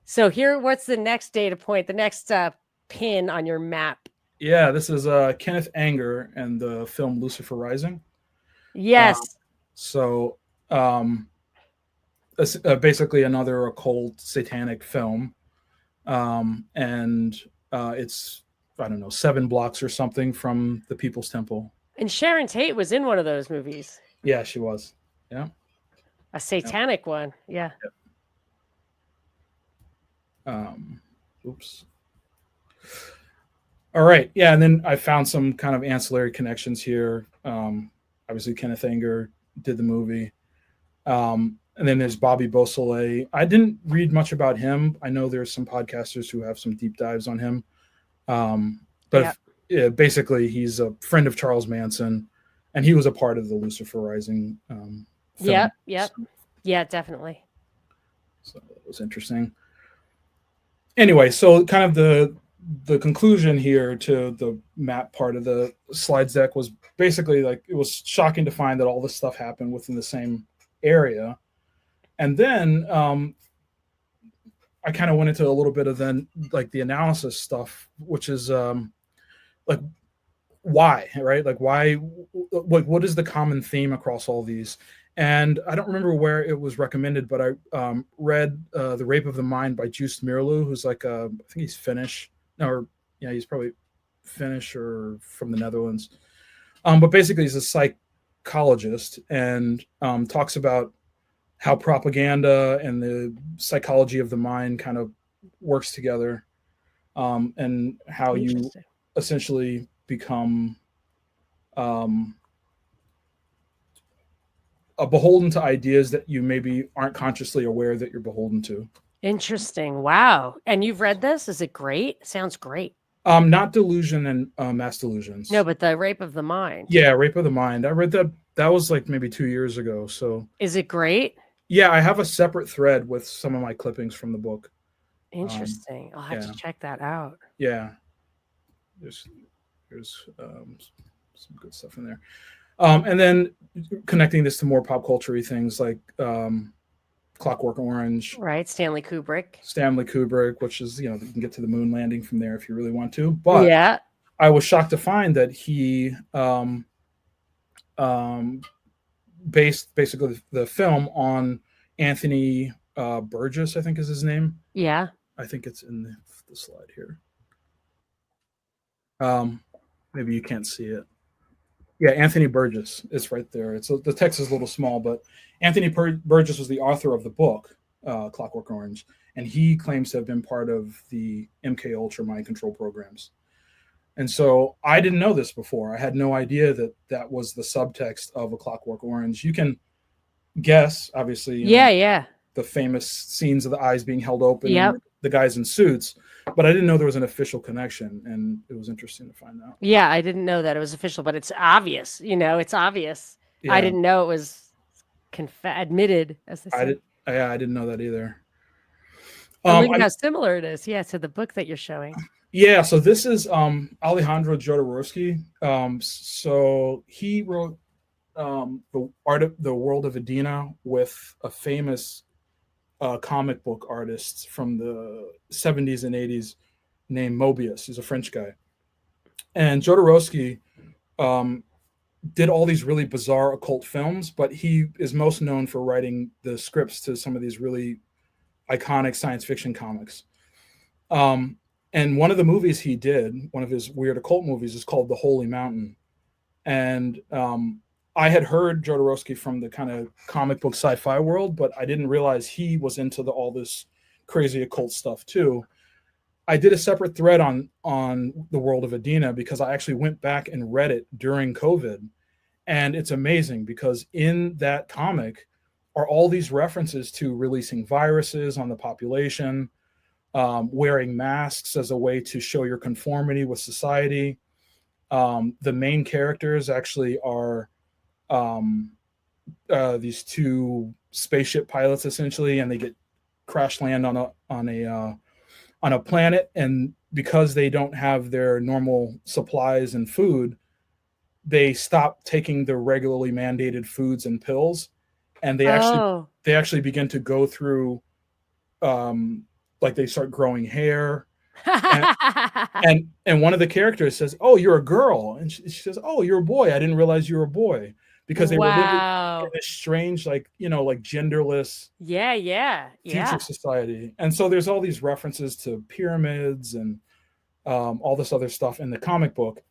So here, what's the next data point, the next pin on your map? Yeah, this is Kenneth Anger and the film Lucifer Rising. Yes. So um, basically another occult satanic film, and it's, I don't know, 7 blocks or something from the People's Temple. And Sharon Tate was in one of those movies, Yeah, she was. Yeah. a Yeah. satanic one. Yeah. Um, oops. All right. Yeah, and then I found some kind of ancillary connections here. Obviously, Kenneth Anger did the movie. And then there's Bobby Beausoleil. I didn't read much about him. I know there's some podcasters who have some deep dives on him. But Yeah. yeah, basically, he's a friend of Charles Manson, and he was a part of the Lucifer Rising film. Yep. Yep. Yeah, definitely. So it was interesting. Anyway, so kind of the conclusion here to the map part of the slides deck was basically like it was shocking to find that all this stuff happened within the same area. And then I kind of went into a little bit of then like the analysis stuff, which is like why, right? Like why, like what is the common theme across all these? And I don't remember where it was recommended, but I read The Rape of the Mind by Joost Meerloo, who's like, I think he's Finnish. No, or, yeah, he's probably Finnish or from the Netherlands. But basically, he's a psychologist and talks about how propaganda and the psychology of the mind kind of works together, and how you essentially become a beholden to ideas that you maybe aren't consciously aware that you're beholden to. Interesting. Wow. And you've read this? Is it great? Sounds great. Not Delusion and Mass Delusions. No, but The Rape of the Mind. Yeah, Rape of the Mind. I read that. That was like maybe 2 years ago. So is it great? Yeah, I have a separate thread with some of my clippings from the book. Interesting. I'll have to check that out. Yeah, there's some good stuff in there. And then connecting this to more pop culture-y things like Clockwork Orange. Right, Stanley Kubrick, which is, you can get to the moon landing from there if you really want to. But yeah, I was shocked to find that he based basically the film on Anthony Burgess, I think is his name. Yeah. I think it's in the slide here. Maybe you can't see it. Yeah, Anthony Burgess. It's right there. The text is a little small, but Anthony Burgess was the author of the book, Clockwork Orange, and he claims to have been part of the MK Ultra mind control programs. And so I didn't know this before. I had no idea that that was the subtext of A Clockwork Orange. You can guess, obviously. Yeah. The famous scenes of the eyes being held open, yep. And the guys in suits, but I didn't know there was an official connection, and it was interesting to find out. Yeah, I didn't know that it was official, but it's obvious. It's obvious. Yeah. I didn't know it was admitted, as they say. I didn't know that either. Look how similar it is, to the book that you're showing. Yeah, so this is Alejandro Jodorowsky. So he wrote the World of Edina with a famous comic book artist from the 70s and 80s named Mobius. He's a French guy. And Jodorowsky did all these really bizarre occult films, but he is most known for writing the scripts to some of these really iconic science fiction comics. And one of the movies he did, one of his weird occult movies, is called The Holy Mountain. And I had heard Jodorowsky from the kind of comic book sci-fi world, but I didn't realize he was into all this crazy occult stuff too. I did a separate thread on the World of Edina because I actually went back and read it during COVID. And it's amazing because in that comic are all these references to releasing viruses on the population, wearing masks as a way to show your conformity with society. The main characters actually are these two spaceship pilots essentially, and they get crash land on a planet, and because they don't have their normal supplies and food, they stop taking the regularly mandated foods and pills, and Oh. they actually begin to go through, like they start growing hair, and one of the characters says, "Oh, you're a girl," and she says, "Oh, you're a boy. I didn't realize you were a boy," because they were living in Wow. this strange, like, like genderless Yeah, yeah, future yeah. society. And so there's all these references to pyramids and all this other stuff in the comic book.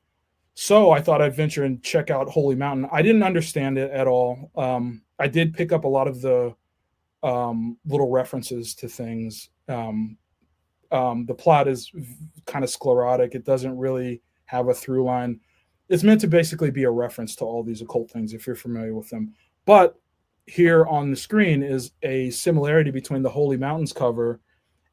So I thought I'd venture and check out Holy Mountain. I didn't understand it at all. I did pick up a lot of the little references to things. The plot is kind of sclerotic. It doesn't really have a through line. It's meant to basically be a reference to all these occult things if you're familiar with them. But here on the screen is a similarity between the Holy Mountains cover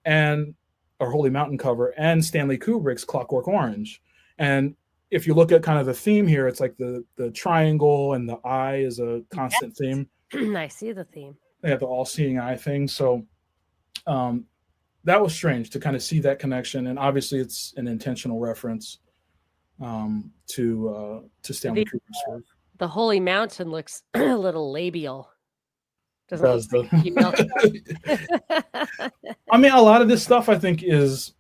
and or Holy Mountain cover and Stanley Kubrick's Clockwork Orange. And if you look at kind of the theme here, it's like the triangle and the eye is a constant theme. I see the theme. They have the all-seeing eye thing. So that was strange to kind of see that connection. And obviously it's an intentional reference to Stanley Kubrick's work. The Holy Mountain looks a little labial. Doesn't Does look I mean, a lot of this stuff I think is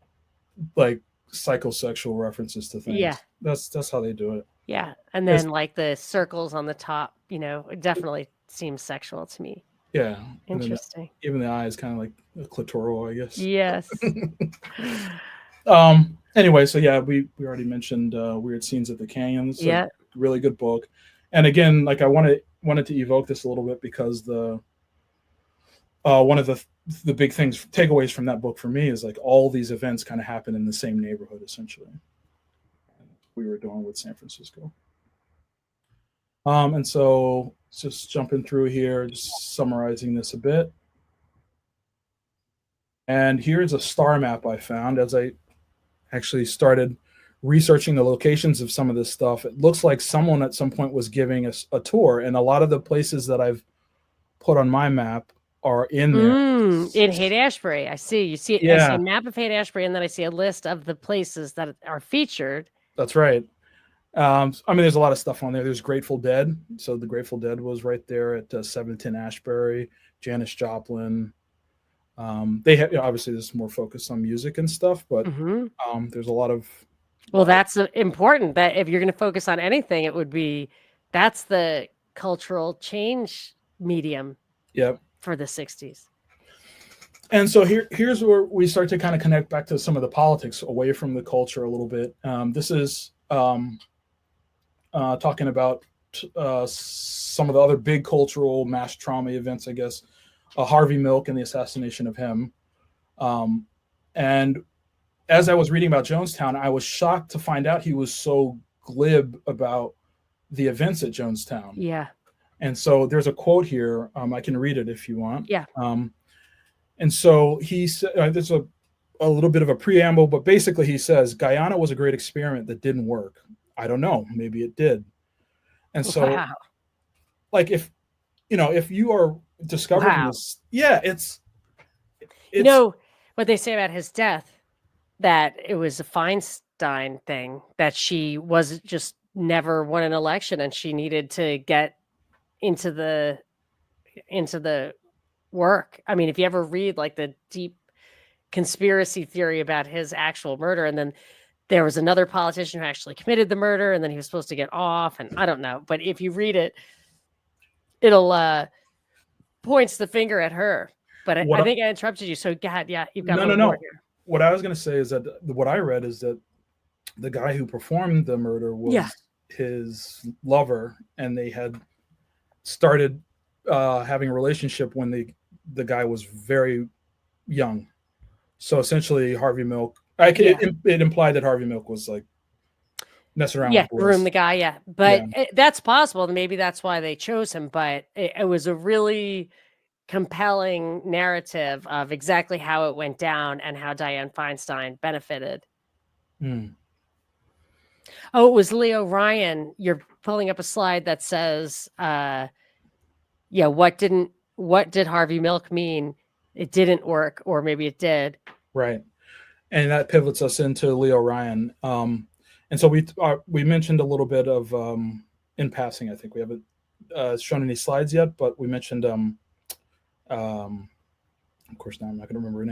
like psychosexual references to things. Yeah. That's how they do it. Yeah. And then like the circles on the top, it definitely seems sexual to me. Yeah. Interesting. Even the eye is kind of like a clitoral, I guess. Yes. Anyway, so yeah, we already mentioned Weird Scenes at the Canyons. So yeah. Really good book. And again, like I wanted to evoke this a little bit because one of the big takeaways from that book for me is like all these events kind of happen in the same neighborhood essentially. We were doing with San Francisco. And so just jumping through here, just summarizing this a bit. And here's a star map I found as I actually started researching the locations of some of this stuff. It looks like someone at some point was giving us a tour, and a lot of the places that I've put on my map are in there. In Haight-Ashbury. I see. You see, I see a map of Haight-Ashbury, and then I see a list of the places that are featured. That's right. I mean, there's a lot of stuff on there. There's Grateful Dead. So the Grateful Dead was right there at 710 Ashbury, Janis Joplin. They have, obviously there's more focus on music and stuff, but there's a lot of. Well, that's important that if you're going to focus on anything, that's the cultural change medium. Yep. For the 60s. And so here's where we start to kind of connect back to some of the politics away from the culture a little bit. This is talking about some of the other big cultural mass trauma events, I guess. Harvey Milk and the assassination of him. And as I was reading about Jonestown, I was shocked to find out he was so glib about the events at Jonestown. Yeah. And so there's a quote here. I can read it if you want. Yeah. And so he said, there's a little bit of a preamble, but basically he says, Guyana was a great experiment that didn't work. I don't know. Maybe it did. And so, like, if you are discovering this, it's what they say about his death, that it was a Feinstein thing, that she was just never won an election and she needed to get into the work. I mean, if you ever read like the deep conspiracy theory about his actual murder, and then there was another politician who actually committed the murder, and then he was supposed to get off, and I don't know, but if you read it, it'll points the finger at her. But I think I interrupted you, so God, yeah, you've got more here. What I was going to say is that what I read is that the guy who performed the murder was his lover, and they had started having a relationship when the guy was very young. So essentially, Harvey Milk. It implied that Harvey Milk was like messing around. with groom the guy. But that's possible. Maybe that's why they chose him. But it was a really compelling narrative of exactly how it went down and how Dianne Feinstein benefited. Oh, it was Leo Ryan. You're pulling up a slide that says, what did Harvey Milk mean? It didn't work, or maybe it did. Right. And that pivots us into Leo Ryan. And so we mentioned a little bit of in passing. I think we haven't shown any slides yet, but we mentioned, of course, now I'm not going to remember her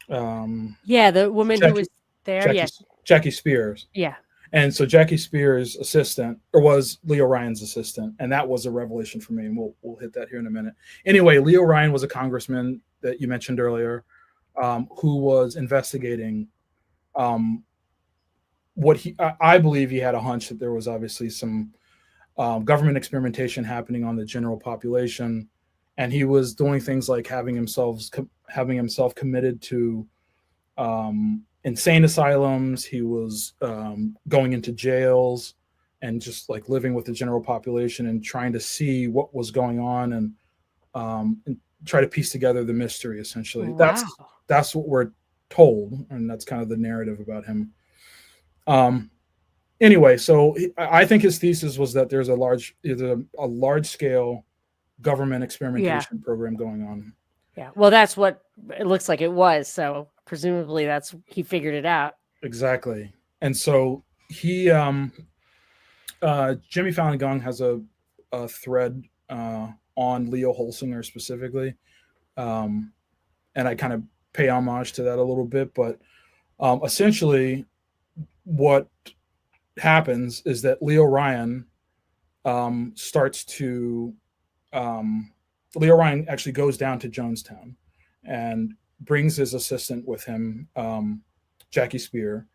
name. Yeah, the woman who Jackie, was there. Jackie, Yeah, Jackie Spears. yeah. And so Jackie Spears' assistant, or was Leo Ryan's assistant, and that was a revelation for me. And we'll hit that here in a minute. Anyway, Leo Ryan was a congressman that you mentioned earlier, who was investigating what I believe he had a hunch that there was obviously some government experimentation happening on the general population, and he was doing things like having himself committed to insane asylums. He was going into jails and just like living with the general population and trying to see what was going on, and try to piece together the mystery. Essentially, Wow. that's what we're told, and that's kind of the narrative about him. Anyway, so I think his thesis was that there's a large scale government experimentation program going on. Yeah. Well, that's what it looks like it was. So presumably he figured it out. Exactly. And so he, Jimmy Fallon Gong has a thread on Leo Holsinger specifically. And I kind of pay homage to that a little bit, but essentially what happens is that Leo Ryan Leo Ryan actually goes down to Jonestown and brings his assistant with him, Jackie Spear.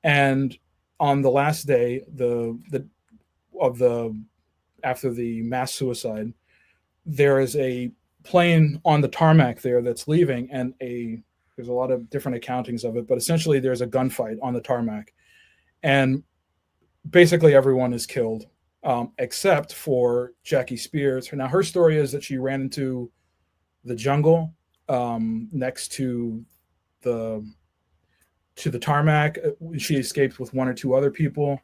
And on the last day after the mass suicide, there is a plane on the tarmac there that's leaving, and there's a lot of different accountings of it, but essentially there's a gunfight on the tarmac, and basically everyone is killed, except for Jackie Spears. Now, her story is that she ran into the jungle next to the tarmac. She escaped with one or two other people,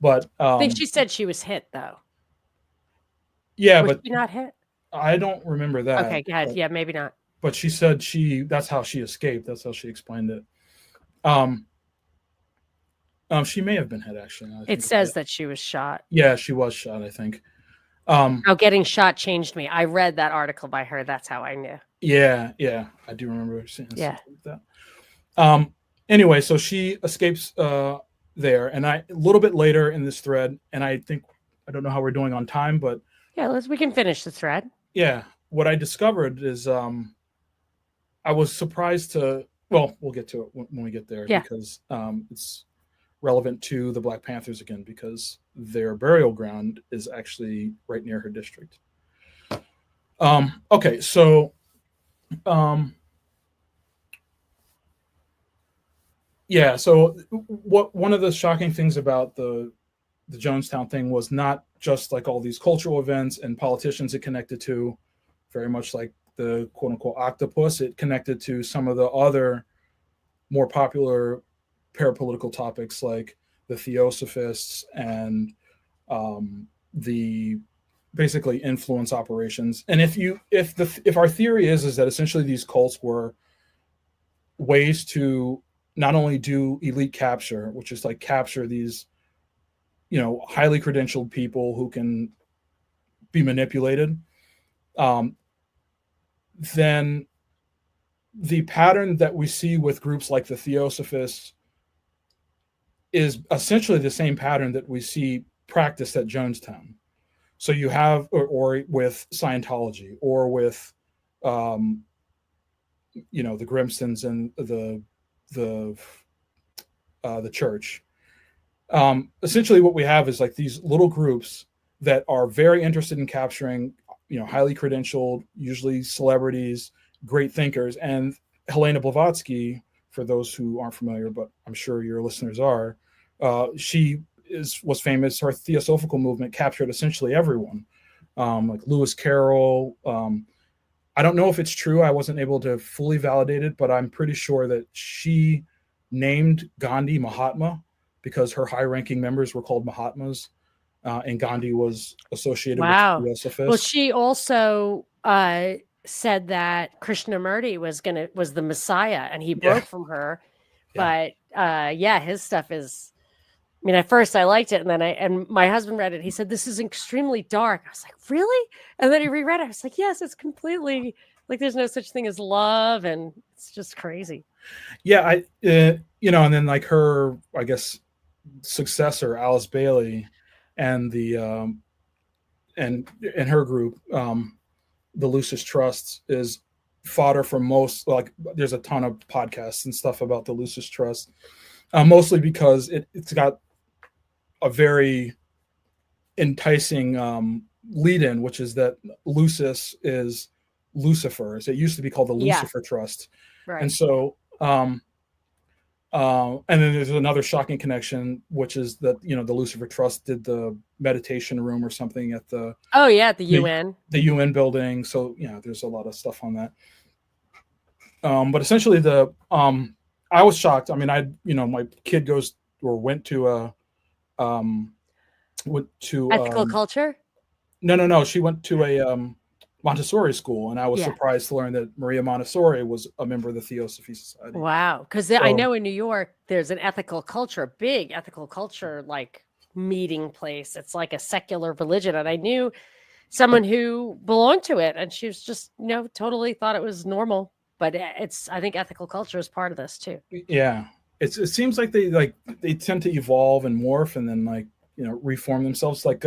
but I think she said she was hit, though. Yeah, was but she not hit? I don't remember that. Okay, good. Yeah, maybe not. But she said that's how she escaped. That's how she explained it. She may have been hit, actually. It says that she was shot. Yeah, she was shot, I think. How getting shot changed me. I read that article by her. That's how I knew. Yeah, I do remember seeing something like that. Anyway, so she escapes there, and a little bit later in this thread, and I don't know how we're doing on time, but we can finish the thread. Yeah, what I discovered is I was surprised to. Well, we'll get to it when we get there, because it's relevant to the Black Panthers again, because their burial ground is actually right near her district. Okay, so so one of the shocking things about the Jonestown thing was not just like all these cultural events and politicians it connected to, very much like the quote unquote octopus, it connected to some of the other more popular parapolitical topics like the theosophists and the basically influence operations. And if our theory is that essentially these cults were ways to not only do elite capture, which is like capture these, highly credentialed people who can be manipulated, then the pattern that we see with groups like the Theosophists is essentially the same pattern that we see practiced at Jonestown. So you have, or with Scientology, or with, the Grimstons and the church. Essentially, what we have is like these little groups that are very interested in capturing, highly credentialed, usually celebrities, great thinkers. And Helena Blavatsky, for those who aren't familiar, but I'm sure your listeners are, she was famous. Her theosophical movement captured essentially everyone, like Lewis Carroll. I don't know if it's true. I wasn't able to fully validate it, but I'm pretty sure that she named Gandhi Mahatma because her high-ranking members were called Mahatmas, and Gandhi was associated with the Theosophists. Well, she also said that Krishnamurti was the Messiah, and he broke from her. Yeah. But his stuff is I mean, at first I liked it, and then and my husband read it. He said, "This is extremely dark." I was like, "Really?" And then he reread it. I was like, "Yes, it's completely like there's no such thing as love, and it's just crazy." Yeah, you know, and then like her, I guess, successor, Alice Bailey, and the and her group, the Lucis Trust, is fodder for most. Like, there's a ton of podcasts and stuff about the Lucis Trust, mostly because it's got a very enticing lead-in, which is that Lucis is Lucifer. It used to be called the Yeah, Lucifer Trust, and right. so. And then there's another shocking connection, which is that, you know, the Lucifer Trust did the meditation room or something at Oh yeah, at the UN. the UN building. So, you know, there's a lot of stuff on that. But essentially, I was shocked. I mean, my kid goes or went to Ethical culture. no, she went to a Montessori school, and I was Yeah. surprised to learn that Maria Montessori was a member of the Theosophy Society. Wow. Because I So, know in New York there's an ethical culture, big ethical culture like meeting place. It's like a secular religion, and I knew someone who belonged to it, and she was just totally thought it was normal. But I think ethical culture is part of this too. yeah, it seems like they tend to evolve and morph, and then, like, you know, reform themselves. Like,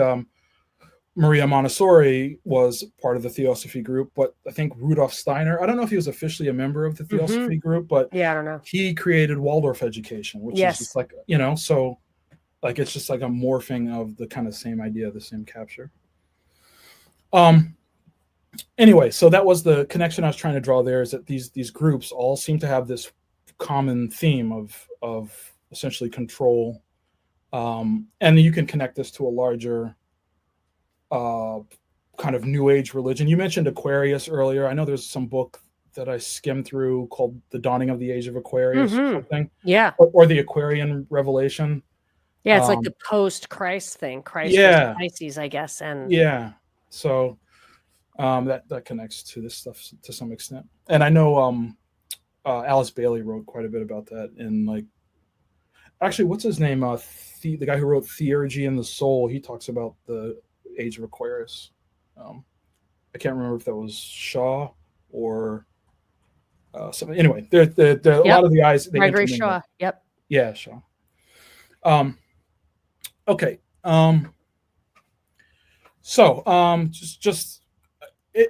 Maria Montessori was part of the Theosophy group, but I think Rudolf Steiner, I don't know if he was officially a member of the Theosophy group, but Yeah, I don't know. he created Waldorf education, which is just Yes. like, you know, so like it's just like a morphing of the kind of same idea, the same capture. Anyway, so that was the connection I was trying to draw there, is that these groups all seem to have this common theme of essentially control. And you can connect this to a larger kind of new age religion. You mentioned Aquarius earlier. I know there's some book that I skimmed through called The Dawning of the Age of Aquarius or something, Yeah. or the Aquarian Revelation. Yeah, it's like the post-Christ thing. Christ was Yeah, Pisces, I guess, and yeah. So that connects to this stuff to some extent. And I know Alice Bailey wrote quite a bit about that. And, like, actually, what's his name? The guy who wrote Theurgy and the Soul. He talks about the Age of Aquarius. I can't remember if that was Shaw or something. Anyway, there a lot of the eyes. Gregory Shaw. Yep. Yeah, Shaw. Okay. So just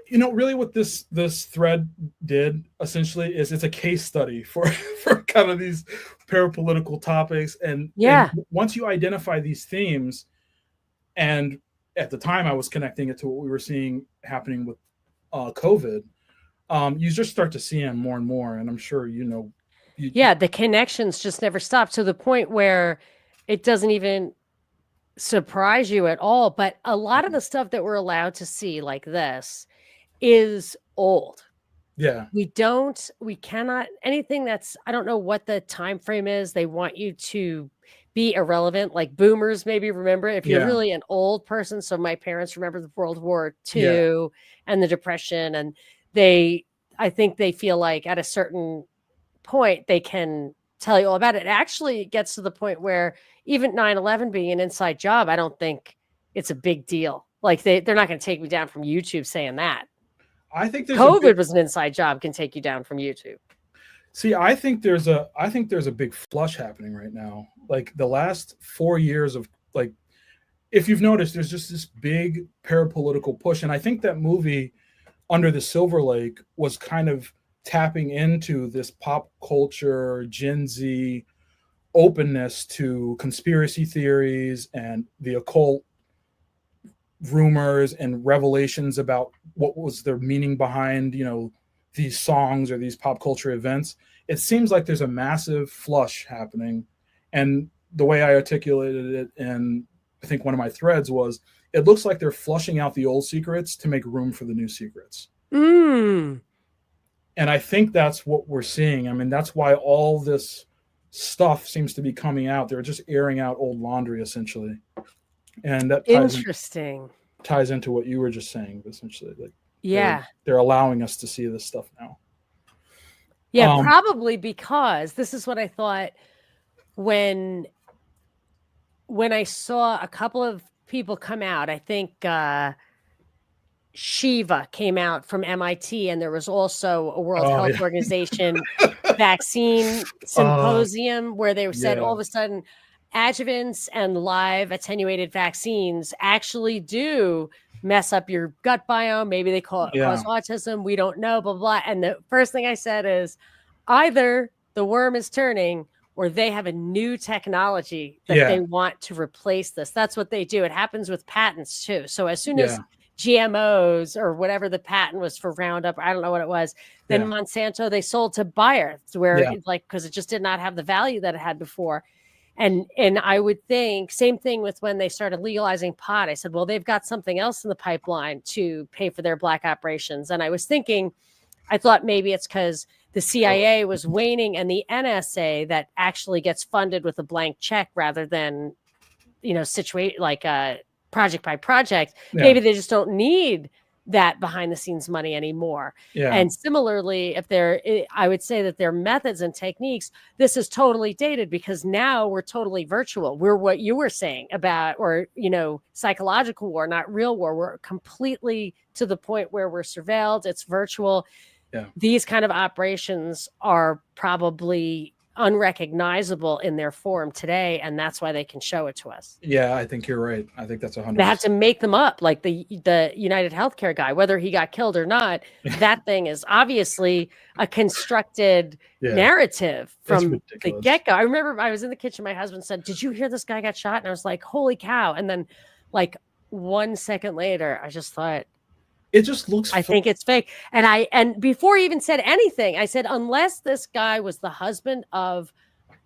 you know, really what this thread did essentially is it's a case study for kind of these parapolitical topics, and once you identify these themes, and at the time I was connecting it to what we were seeing happening with COVID, you just start to see them more and more, and I'm sure the connections just never stop, to the point where it doesn't even surprise you at all. But a lot of the stuff that we're allowed to see like this is old. Yeah. We cannot, anything that's, I don't know what the time frame is. They want you to be irrelevant. Like boomers maybe remember, if you're really an old person. So my parents remember the World War II and the Depression, and I think they feel like at a certain point they can tell you all about it. It actually gets to the point where even 9/11 being an inside job, I don't think it's a big deal. Like they're not going to take me down from YouTube saying that. I think COVID was an inside job, can take you down from YouTube. See, I think there's a big flush happening right now. Like the last 4 years of, like, if you've noticed, there's just this big parapolitical push, and I think that movie Under the Silver Lake was kind of tapping into this pop culture Gen Z openness to conspiracy theories and the occult rumors and revelations about what was their meaning behind, you know, these songs or these pop culture events. It seems like there's a massive flush happening. And the way I articulated it, and I think one of my threads was, it looks like they're flushing out the old secrets to make room for the new secrets. And I think that's what we're seeing. I mean, that's why all this stuff seems to be coming out. They're just airing out old laundry, essentially. And that ties into what you were just saying, essentially. Like, they're allowing us to see this stuff now. Yeah, probably because this is what I thought when when I saw a couple of people come out, I think Shiva came out from MIT, and there was also a World Oh Health yeah. Organization vaccine symposium where they said all Yeah. of a sudden adjuvants and live attenuated vaccines actually do mess up your gut biome. Maybe they cause Yeah. autism. We don't know, blah, blah. And the first thing I said is either the worm is turning or they have a new technology that Yeah. they want to replace this. That's what they do. It happens with patents too. So as soon as Yeah. GMOs or whatever the patent was for Roundup, I don't know what it was, then Yeah. Monsanto, they sold to Bayer, where Yeah. it's like, because it just did not have the value that it had before. And I would think same thing with when they started legalizing pot. I said, well, they've got something else in the pipeline to pay for their black operations. And I was thinking, I thought maybe it's because the CIA was waning and the NSA that actually gets funded with a blank check rather than, situate like project by project. Yeah. Maybe they just don't need that behind the scenes money anymore. Yeah. And similarly, I would say that their methods and techniques, this is totally dated because now we're totally virtual. We're what you were saying about, or, psychological war, not real war. We're completely to the point where we're surveilled. It's virtual. Yeah. These kind of operations are probably unrecognizable in their form today, and that's why they can show it to us. Yeah, I think you're right. I think that's 100%. They have to make them up, like the United Healthcare guy, whether he got killed or not. That thing is obviously a constructed narrative from the get-go. I remember I was in the kitchen. My husband said, "Did you hear this guy got shot?" And I was like, "Holy cow!" And then, like 1 second later, I just thought, it just looks. I think it's fake. And before he even said anything, I said, unless this guy was the husband of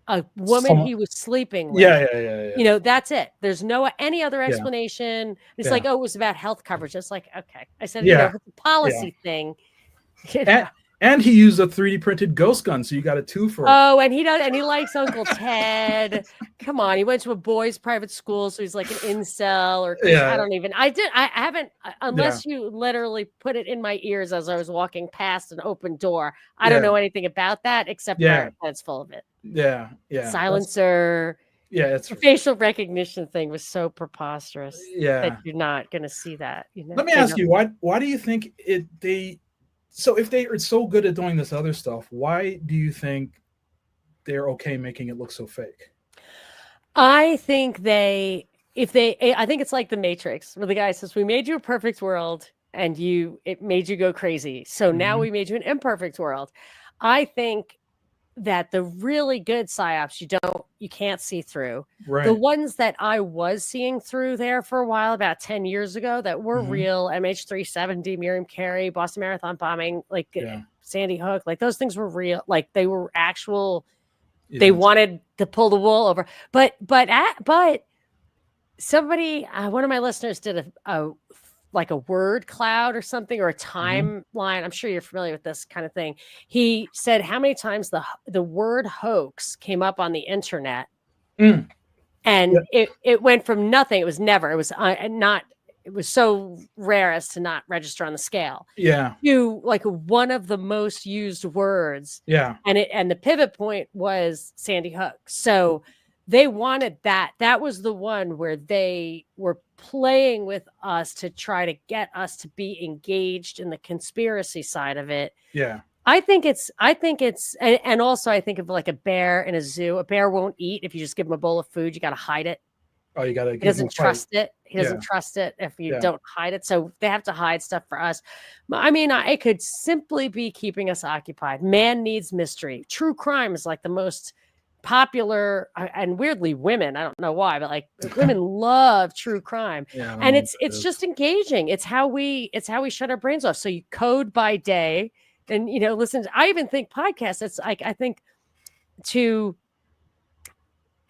a woman he was sleeping with. Yeah. That's it. There's any other explanation. It's like, oh, it was about health coverage. It's like, okay. I said, it's a policy thing. And he used a 3D printed ghost gun, so you got a twofer. Oh, and he likes Uncle Ted. Come on, he went to a boys' private school, so he's like an incel, or I haven't, unless you literally put it in my ears as I was walking past an open door. I don't know anything about that except that it's full of it. Yeah. Silencer. It's the facial recognition thing was so preposterous. Yeah, that you're not going to see that. Let me ask you, why do you think So if they are so good at doing this other stuff, why do you think they're okay making it look so fake? I think I think it's like the Matrix, where the guy says, we made you a perfect world and it made you go crazy. So now we made you an imperfect world. I think that the really good PsyOps, you can't see through. Right. The ones that I was seeing through there for a while, about 10 years ago, that were real, MH370, Miriam Carey, Boston Marathon bombing, Sandy Hook, like those things were real. Like they were actual, they wanted to pull the wool over. But somebody, one of my listeners did a word cloud or something, or a timeline. I'm sure you're familiar with this kind of thing. He said how many times the word hoax came up on the internet, and it went from nothing. It was never. It was not. It was so rare as to not register on the scale. Yeah. To like one of the most used words. Yeah. And the pivot point was Sandy Hook. So they wanted that. That was the one where they were playing with us to try to get us to be engaged in the conspiracy side of it. Yeah. I think it's, and also I think of like a bear in a zoo. A bear won't eat if you just give him a bowl of food. You got to hide it. Oh, you got to. He doesn't trust it. He doesn't trust it if you don't hide it. So they have to hide stuff for us. I mean, it could simply be keeping us occupied. Man needs mystery. True crime is like the most popular, and weirdly women, I don't know why, but like women love true crime. And it's just engaging. It's how we shut our brains off. So you code by day and listen. I even think podcasts, it's like, I think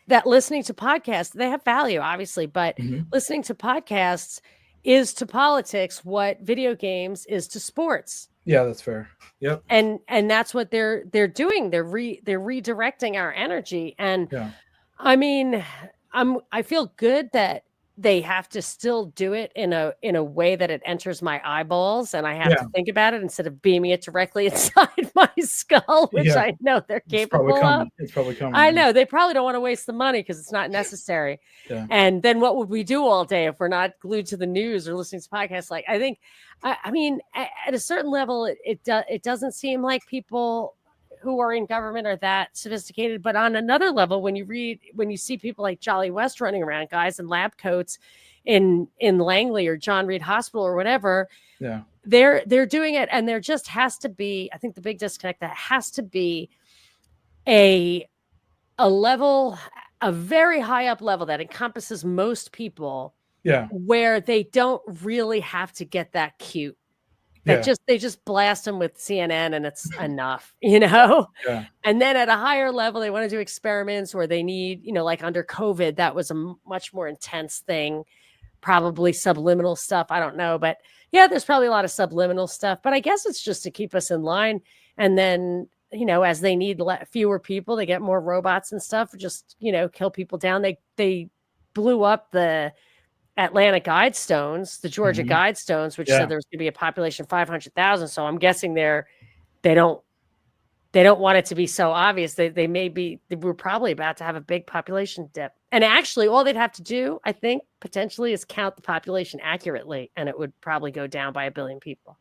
that listening to podcasts, they have value, obviously, but listening to podcasts is to politics what video games is to sports. Yeah, that's fair. Yep. And that's what they're doing. They're redirecting our energy. And I mean, I feel good that they have to still do it in a way that it enters my eyeballs, and I have to think about it instead of beaming it directly inside my skull, which I know they're capable of. It's probably coming. I know they probably don't want to waste the money because it's not necessary. Yeah. And then what would we do all day if we're not glued to the news or listening to podcasts? Like, I think, I mean, at a certain level, it doesn't seem like people who are in government are that sophisticated. But on another level, when you see people like Jolly West running around, guys in lab coats in Langley or John Reed Hospital or whatever, they're doing it. And there just has to be, I think the big disconnect, that has to be a level, a very high up level that encompasses most people, where they don't really have to get that cute. They just blast them with CNN and it's enough, you know? Yeah. And then at a higher level, they want to do experiments where they need, you know, like under COVID, that was a much more intense thing, probably subliminal stuff. I don't know. But yeah, there's probably a lot of subliminal stuff. But I guess it's just to keep us in line. And then, you know, as they need fewer people, they get more robots and stuff, just, you know, kill people down. They blew up the Atlanta Guidestones, the Georgia Guidestones, which said there's going to be a population of 500,000. So I'm guessing they don't want it to be so obvious. We're probably about to have a big population dip. And actually, all they'd have to do, I think, potentially, is count the population accurately, and it would probably go down by 1 billion people.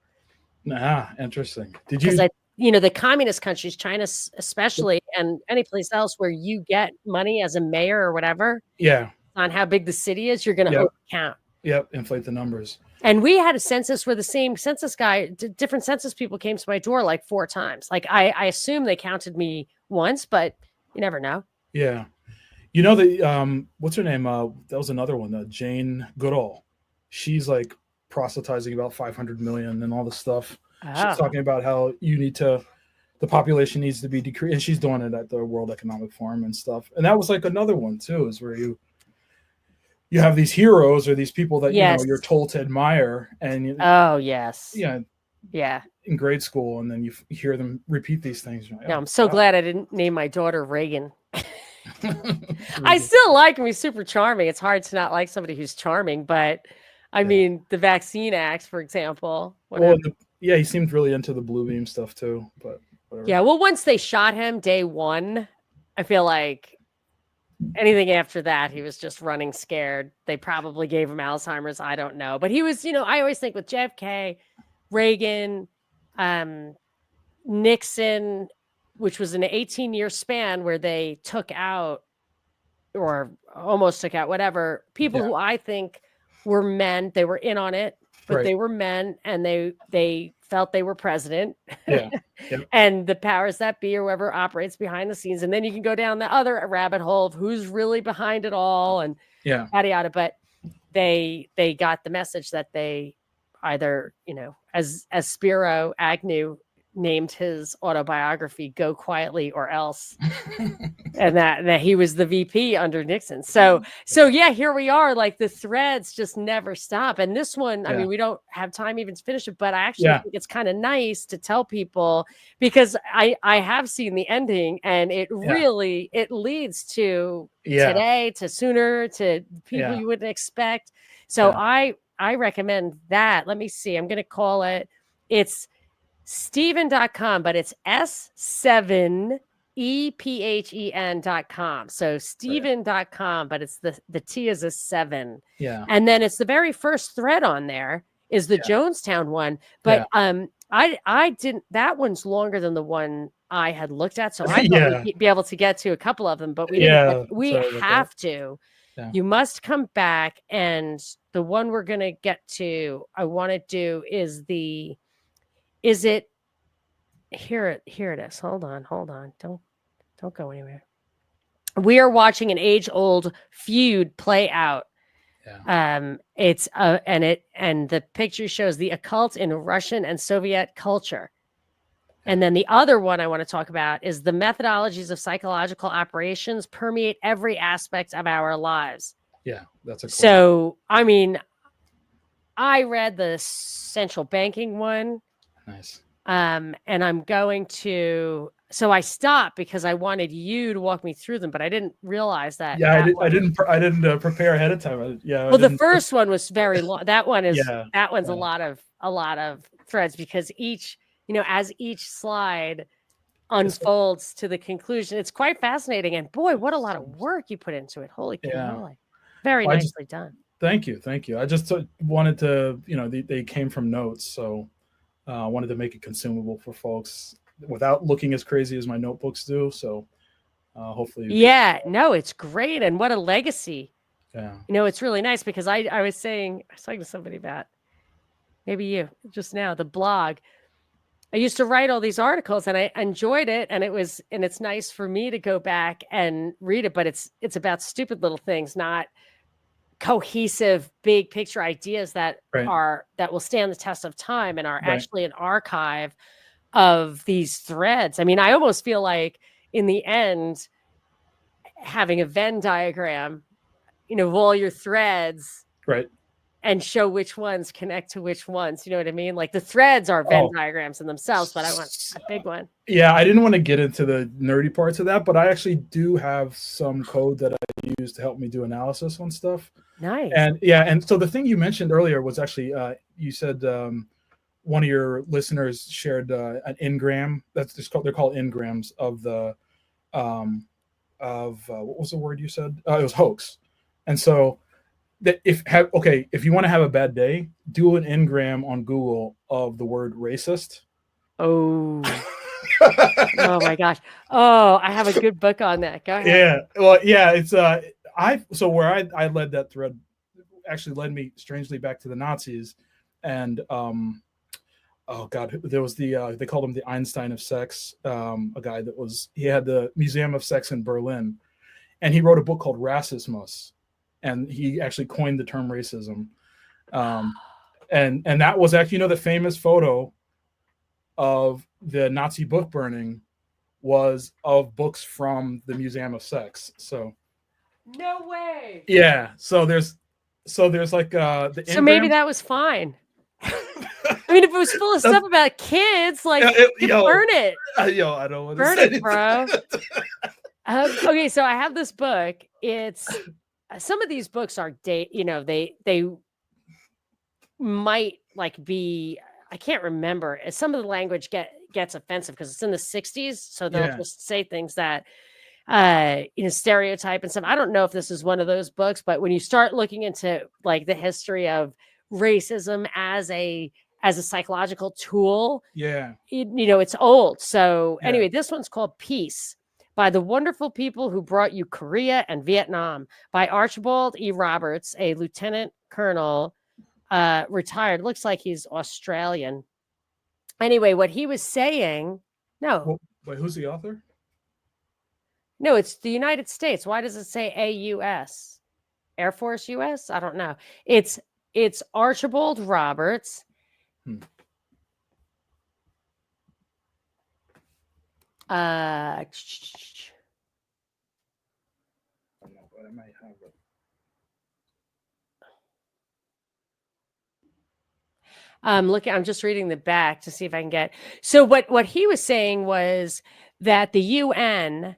Interesting. Did you? You know, the communist countries, China especially, and any place else where you get money as a mayor or whatever. Yeah. On how big the city is, you're going to overcount. Yep, inflate the numbers. And we had a census where the same census guy, different census people came to my door like 4 times. Like I assume they counted me once, but you never know. Yeah. You know, the what's her name? That was another one, Jane Goodall. She's like proselytizing about 500 million and all this stuff. She's talking about how the population needs to be decreased. And she's doing it at the World Economic Forum and stuff. And that was like another one too, is where you have these heroes or these people that you know you're told to admire, and in grade school, and then you hear them repeat these things. Like, I'm so glad I didn't name my daughter Reagan. I still like him; he's super charming. It's hard to not like somebody who's charming, but I mean, the Vaccine Act, for example. He seemed really into the blue beam stuff too. But whatever. Yeah, well, once they shot him day one, I feel like anything after that, he was just running scared. They probably gave him Alzheimer's. I don't know. But he was, you know, I always think with JFK, Reagan, Nixon, which was an 18-year span where they took out or almost took out whatever people who I think were men. They were in on it, but they were men, and they felt they were president. And the powers that be, or whoever operates behind the scenes. And then you can go down the other rabbit hole of who's really behind it all and yada yada. But they got the message that they either, you know, as Spiro Agnew named his autobiography, Go Quietly or Else. And that he was the VP under Nixon. So yeah, here we are. Like the threads just never stop. And this one, I mean, we don't have time even to finish it, but I actually think it's kind of nice to tell people, because I have seen the ending, and it really, it leads to today, to sooner, to people you wouldn't expect. So I recommend that. Let me see. I'm going to call it. It's Stephen.com, but it's S7EPHEN.com. So Stephen.com, but it's the T is a 7. Yeah. And then it's the very first thread on there is the Jonestown one. But I didn't, that one's longer than the one I had looked at. So I thought we'd be able to get to a couple of them, but we didn't. We have to. Yeah. You must come back. And the one we're going to get to, I want to do is here it is. Hold on. Don't go anywhere. We are watching an age-old feud play out. Yeah. It's and the picture shows the occult in Russian and Soviet culture. And then the other one I want to talk about is the methodologies of psychological operations permeate every aspect of our lives. Yeah, that's a cool so, I mean, I read the central banking one. Nice. And I'm going to so I stopped because I wanted you to walk me through them, but I didn't realize that Yeah, that I one. didn't prepare ahead of time. I Well, the didn't. first one was very long. That one's Yeah, a lot of threads because each, as each slide it's, unfolds to the conclusion, it's quite fascinating. And boy, what a lot of work you put into it. Holy yeah. cannoli. Very Well, nicely done. thank you. I just wanted to, they came from notes, so I wanted to make it consumable for folks without looking as crazy as my notebooks do. So hopefully you get. Yeah, no, it's great. And what a legacy. Yeah. It's really nice because I was talking to somebody about, maybe you just now, the blog. I used to write all these articles and I enjoyed it, and it's nice for me to go back and read it, but it's about stupid little things, not cohesive big picture ideas that Right. will stand the test of time and are Right. actually an archive of these threads. I mean, I almost feel like in the end, having a Venn diagram, of all your threads Right. and show which ones connect to which ones. You know what I mean? Like the threads are Venn diagrams in themselves, but I want a big one. Yeah, I didn't want to get into the nerdy parts of that, but I actually do have some code that I use to help me do analysis on stuff. Nice. And so the thing you mentioned earlier was actually you said one of your listeners shared an engram. That's just they're called engrams of the what was the word you said? It was hoax. And so that if you want to have a bad day, do an engram on Google of the word racist. Oh. Oh my gosh. Oh, I have a good book on that. Go ahead. Yeah. Well, yeah, it's where I led that thread actually led me strangely back to the Nazis. And oh god, there was they called him the Einstein of sex, a guy he had the Museum of Sex in Berlin, and he wrote a book called Rassismus, and he actually coined the term racism. And that was actually, the famous photo of the Nazi book burning was of books from the Museum of Sex. So no way. Yeah. So there's like the So maybe that was fine. I mean, if it was full of stuff about kids, like burn it. I don't want to burn say it, bro. Okay, so I have this book. It's some of these books are they might like be, I can't remember. Some of the language gets offensive because it's in the 60s, so they'll just say things that stereotype and stuff. I don't know if this is one of those books, but when you start looking into like the history of racism as a psychological tool, it's old. So anyway, this one's called Peace: by the Wonderful People Who Brought You Korea and Vietnam, by Archibald E. Roberts, a lieutenant colonel, retired. Looks like he's Australian. Anyway, what he was saying, wait, who's the author? No, it's the United States. Why does it say AUS? Air Force US? I don't know. It's Archibald Roberts. I might have it. I'm just reading the back to see if I can get. So what he was saying was that the UN,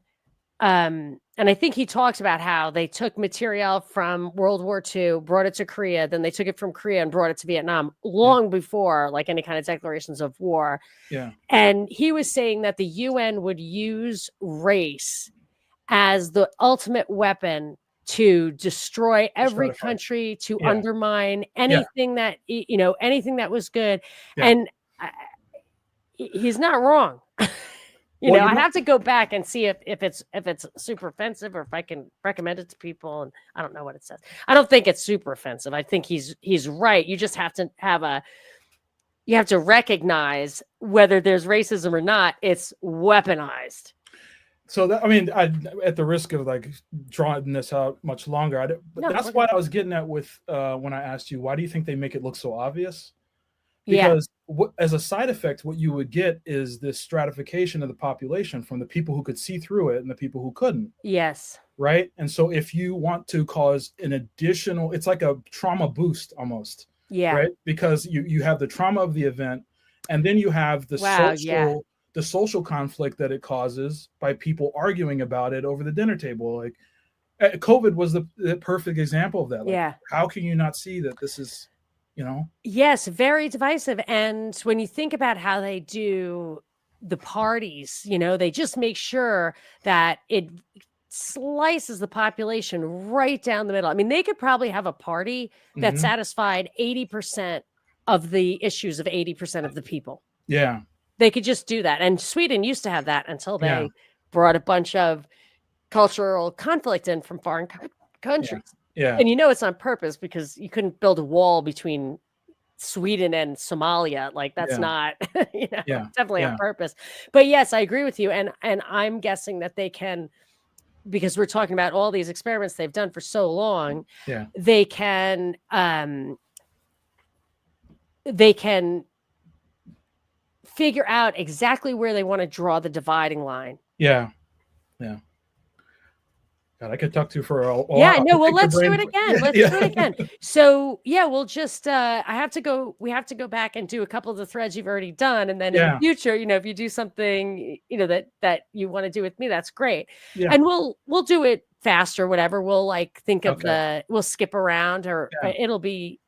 and I think he talks about how they took material from World War II, brought it to Korea, then they took it from Korea and brought it to Vietnam long before like any kind of declarations of war. Yeah. And he was saying that the UN would use race as the ultimate weapon to destroy every country, to undermine anything that, anything that was good. Yeah. And he's not wrong. I have to go back and see if it's super offensive, or if I can recommend it to people. And I don't know what it says. I don't think it's super offensive. I think he's right. You just have to you have to recognize whether there's racism or not. It's weaponized. So that, at the risk of like drawing this out much longer, that's what I was getting at with when I asked you, why do you think they make it look so obvious? Because as a side effect, what you would get is this stratification of the population from the people who could see through it and the people who couldn't. Yes. Right. And so if you want to cause an additional, it's like a trauma boost almost. Yeah. Right. Because you have the trauma of the event, and then you have the the social conflict that it causes by people arguing about it over the dinner table. Like COVID was the perfect example of that. Like, Yeah. how can you not see that this is, you know? Yes, very divisive. And when you think about how they do the parties, you know, they just make sure that it slices the population right down the middle. I mean, they could probably have a party that Mhm. satisfied 80% of the issues of 80% of the people. Yeah. They could just do that. And Sweden used to have that until they Yeah. brought a bunch of cultural conflict in from foreign countries. Yeah. And you know it's on purpose because you couldn't build a wall between Sweden and Somalia. Like that's Yeah. not, you know, Yeah. definitely Yeah. on purpose. But yes, I agree with you. And I'm guessing that they can, because we're talking about all these experiments they've done for so long, Yeah. they can figure out exactly where they want to draw the dividing line. Yeah. Yeah. God, I could talk to you for a while. Yeah, no, well, Pick your let's do brain it for- again. Let's do it again. So yeah, we'll just we have to go back and do a couple of the threads you've already done. And then in the Yeah. future, you know, if you do something, you know, that you want to do with me, that's great. Yeah. And we'll do it fast or whatever. We'll like think of Okay. we'll skip around or Yeah. it'll be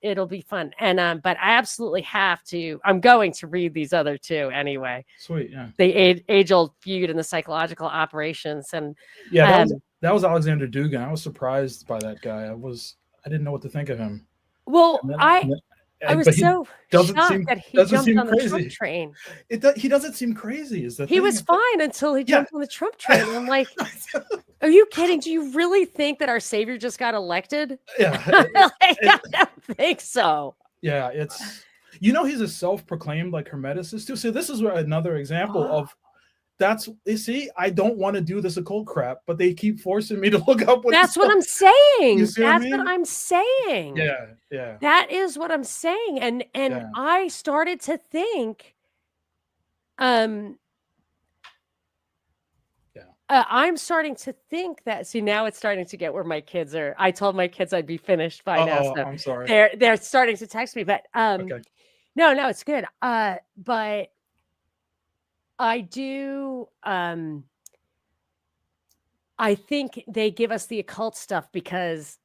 fun. And but I absolutely I'm going to read these other two anyway. Sweet. Yeah. The age-old feud and the psychological operations. And Yeah, that was Alexander Dugan. I was surprised by that guy. I didn't know what to think of him. well, And then- I was but he so doesn't shocked seem- that he doesn't jumped seem on the Trump crazy. train. He doesn't seem crazy. Is the He thing. was It's like- fine until he Yeah. jumped on the Trump train. And I'm like, are you kidding? Do you really think that our savior just got elected? Yeah. Like, I don't think so. Yeah, it's he's a self-proclaimed like hermeticist too. So this is another example of you see, I don't want to do this occult crap, but they keep forcing me to look up what That's what I'm saying. You see what I That's mean? what I'm saying. Yeah. That is what I'm saying. And Yeah. I started to think, I'm starting to think that, see, now it's starting to get where my kids are. I told my kids I'd be finished by now. So I'm sorry. they're starting to text me, but Okay. no, it's good. But I do I think they give us the occult stuff because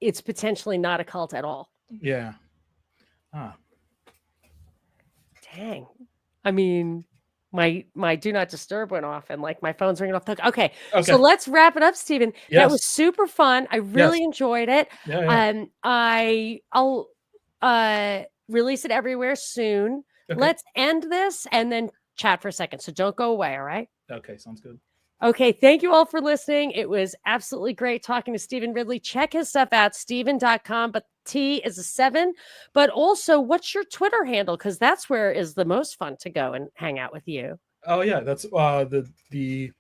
it's potentially not occult at all. Yeah. Dang. I mean, my do not disturb went off and like my phone's ringing off. Okay. So let's wrap it up, Stephen. Yes. That was super fun. I really enjoyed it. Yeah. I'll release it everywhere soon. Okay. Let's end this and then chat for a second. So don't go away. All right. Okay, sounds good. Okay. Thank you all for listening. It was absolutely great talking to Stephen Ridley. Check his stuff out, Stephen.com, but T is a 7. But also, what's your Twitter handle? Because that's where is the most fun to go and hang out with you. Oh yeah, that's the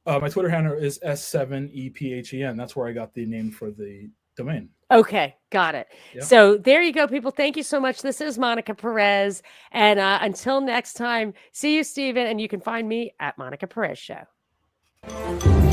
my Twitter handle is S7EPHEN. That's where I got the name for the domain. Okay, got it. Yeah. So there you go, people. Thank you so much. This is Monica Perez. And until next time, see you, Stephen. And you can find me at Monica Perez Show.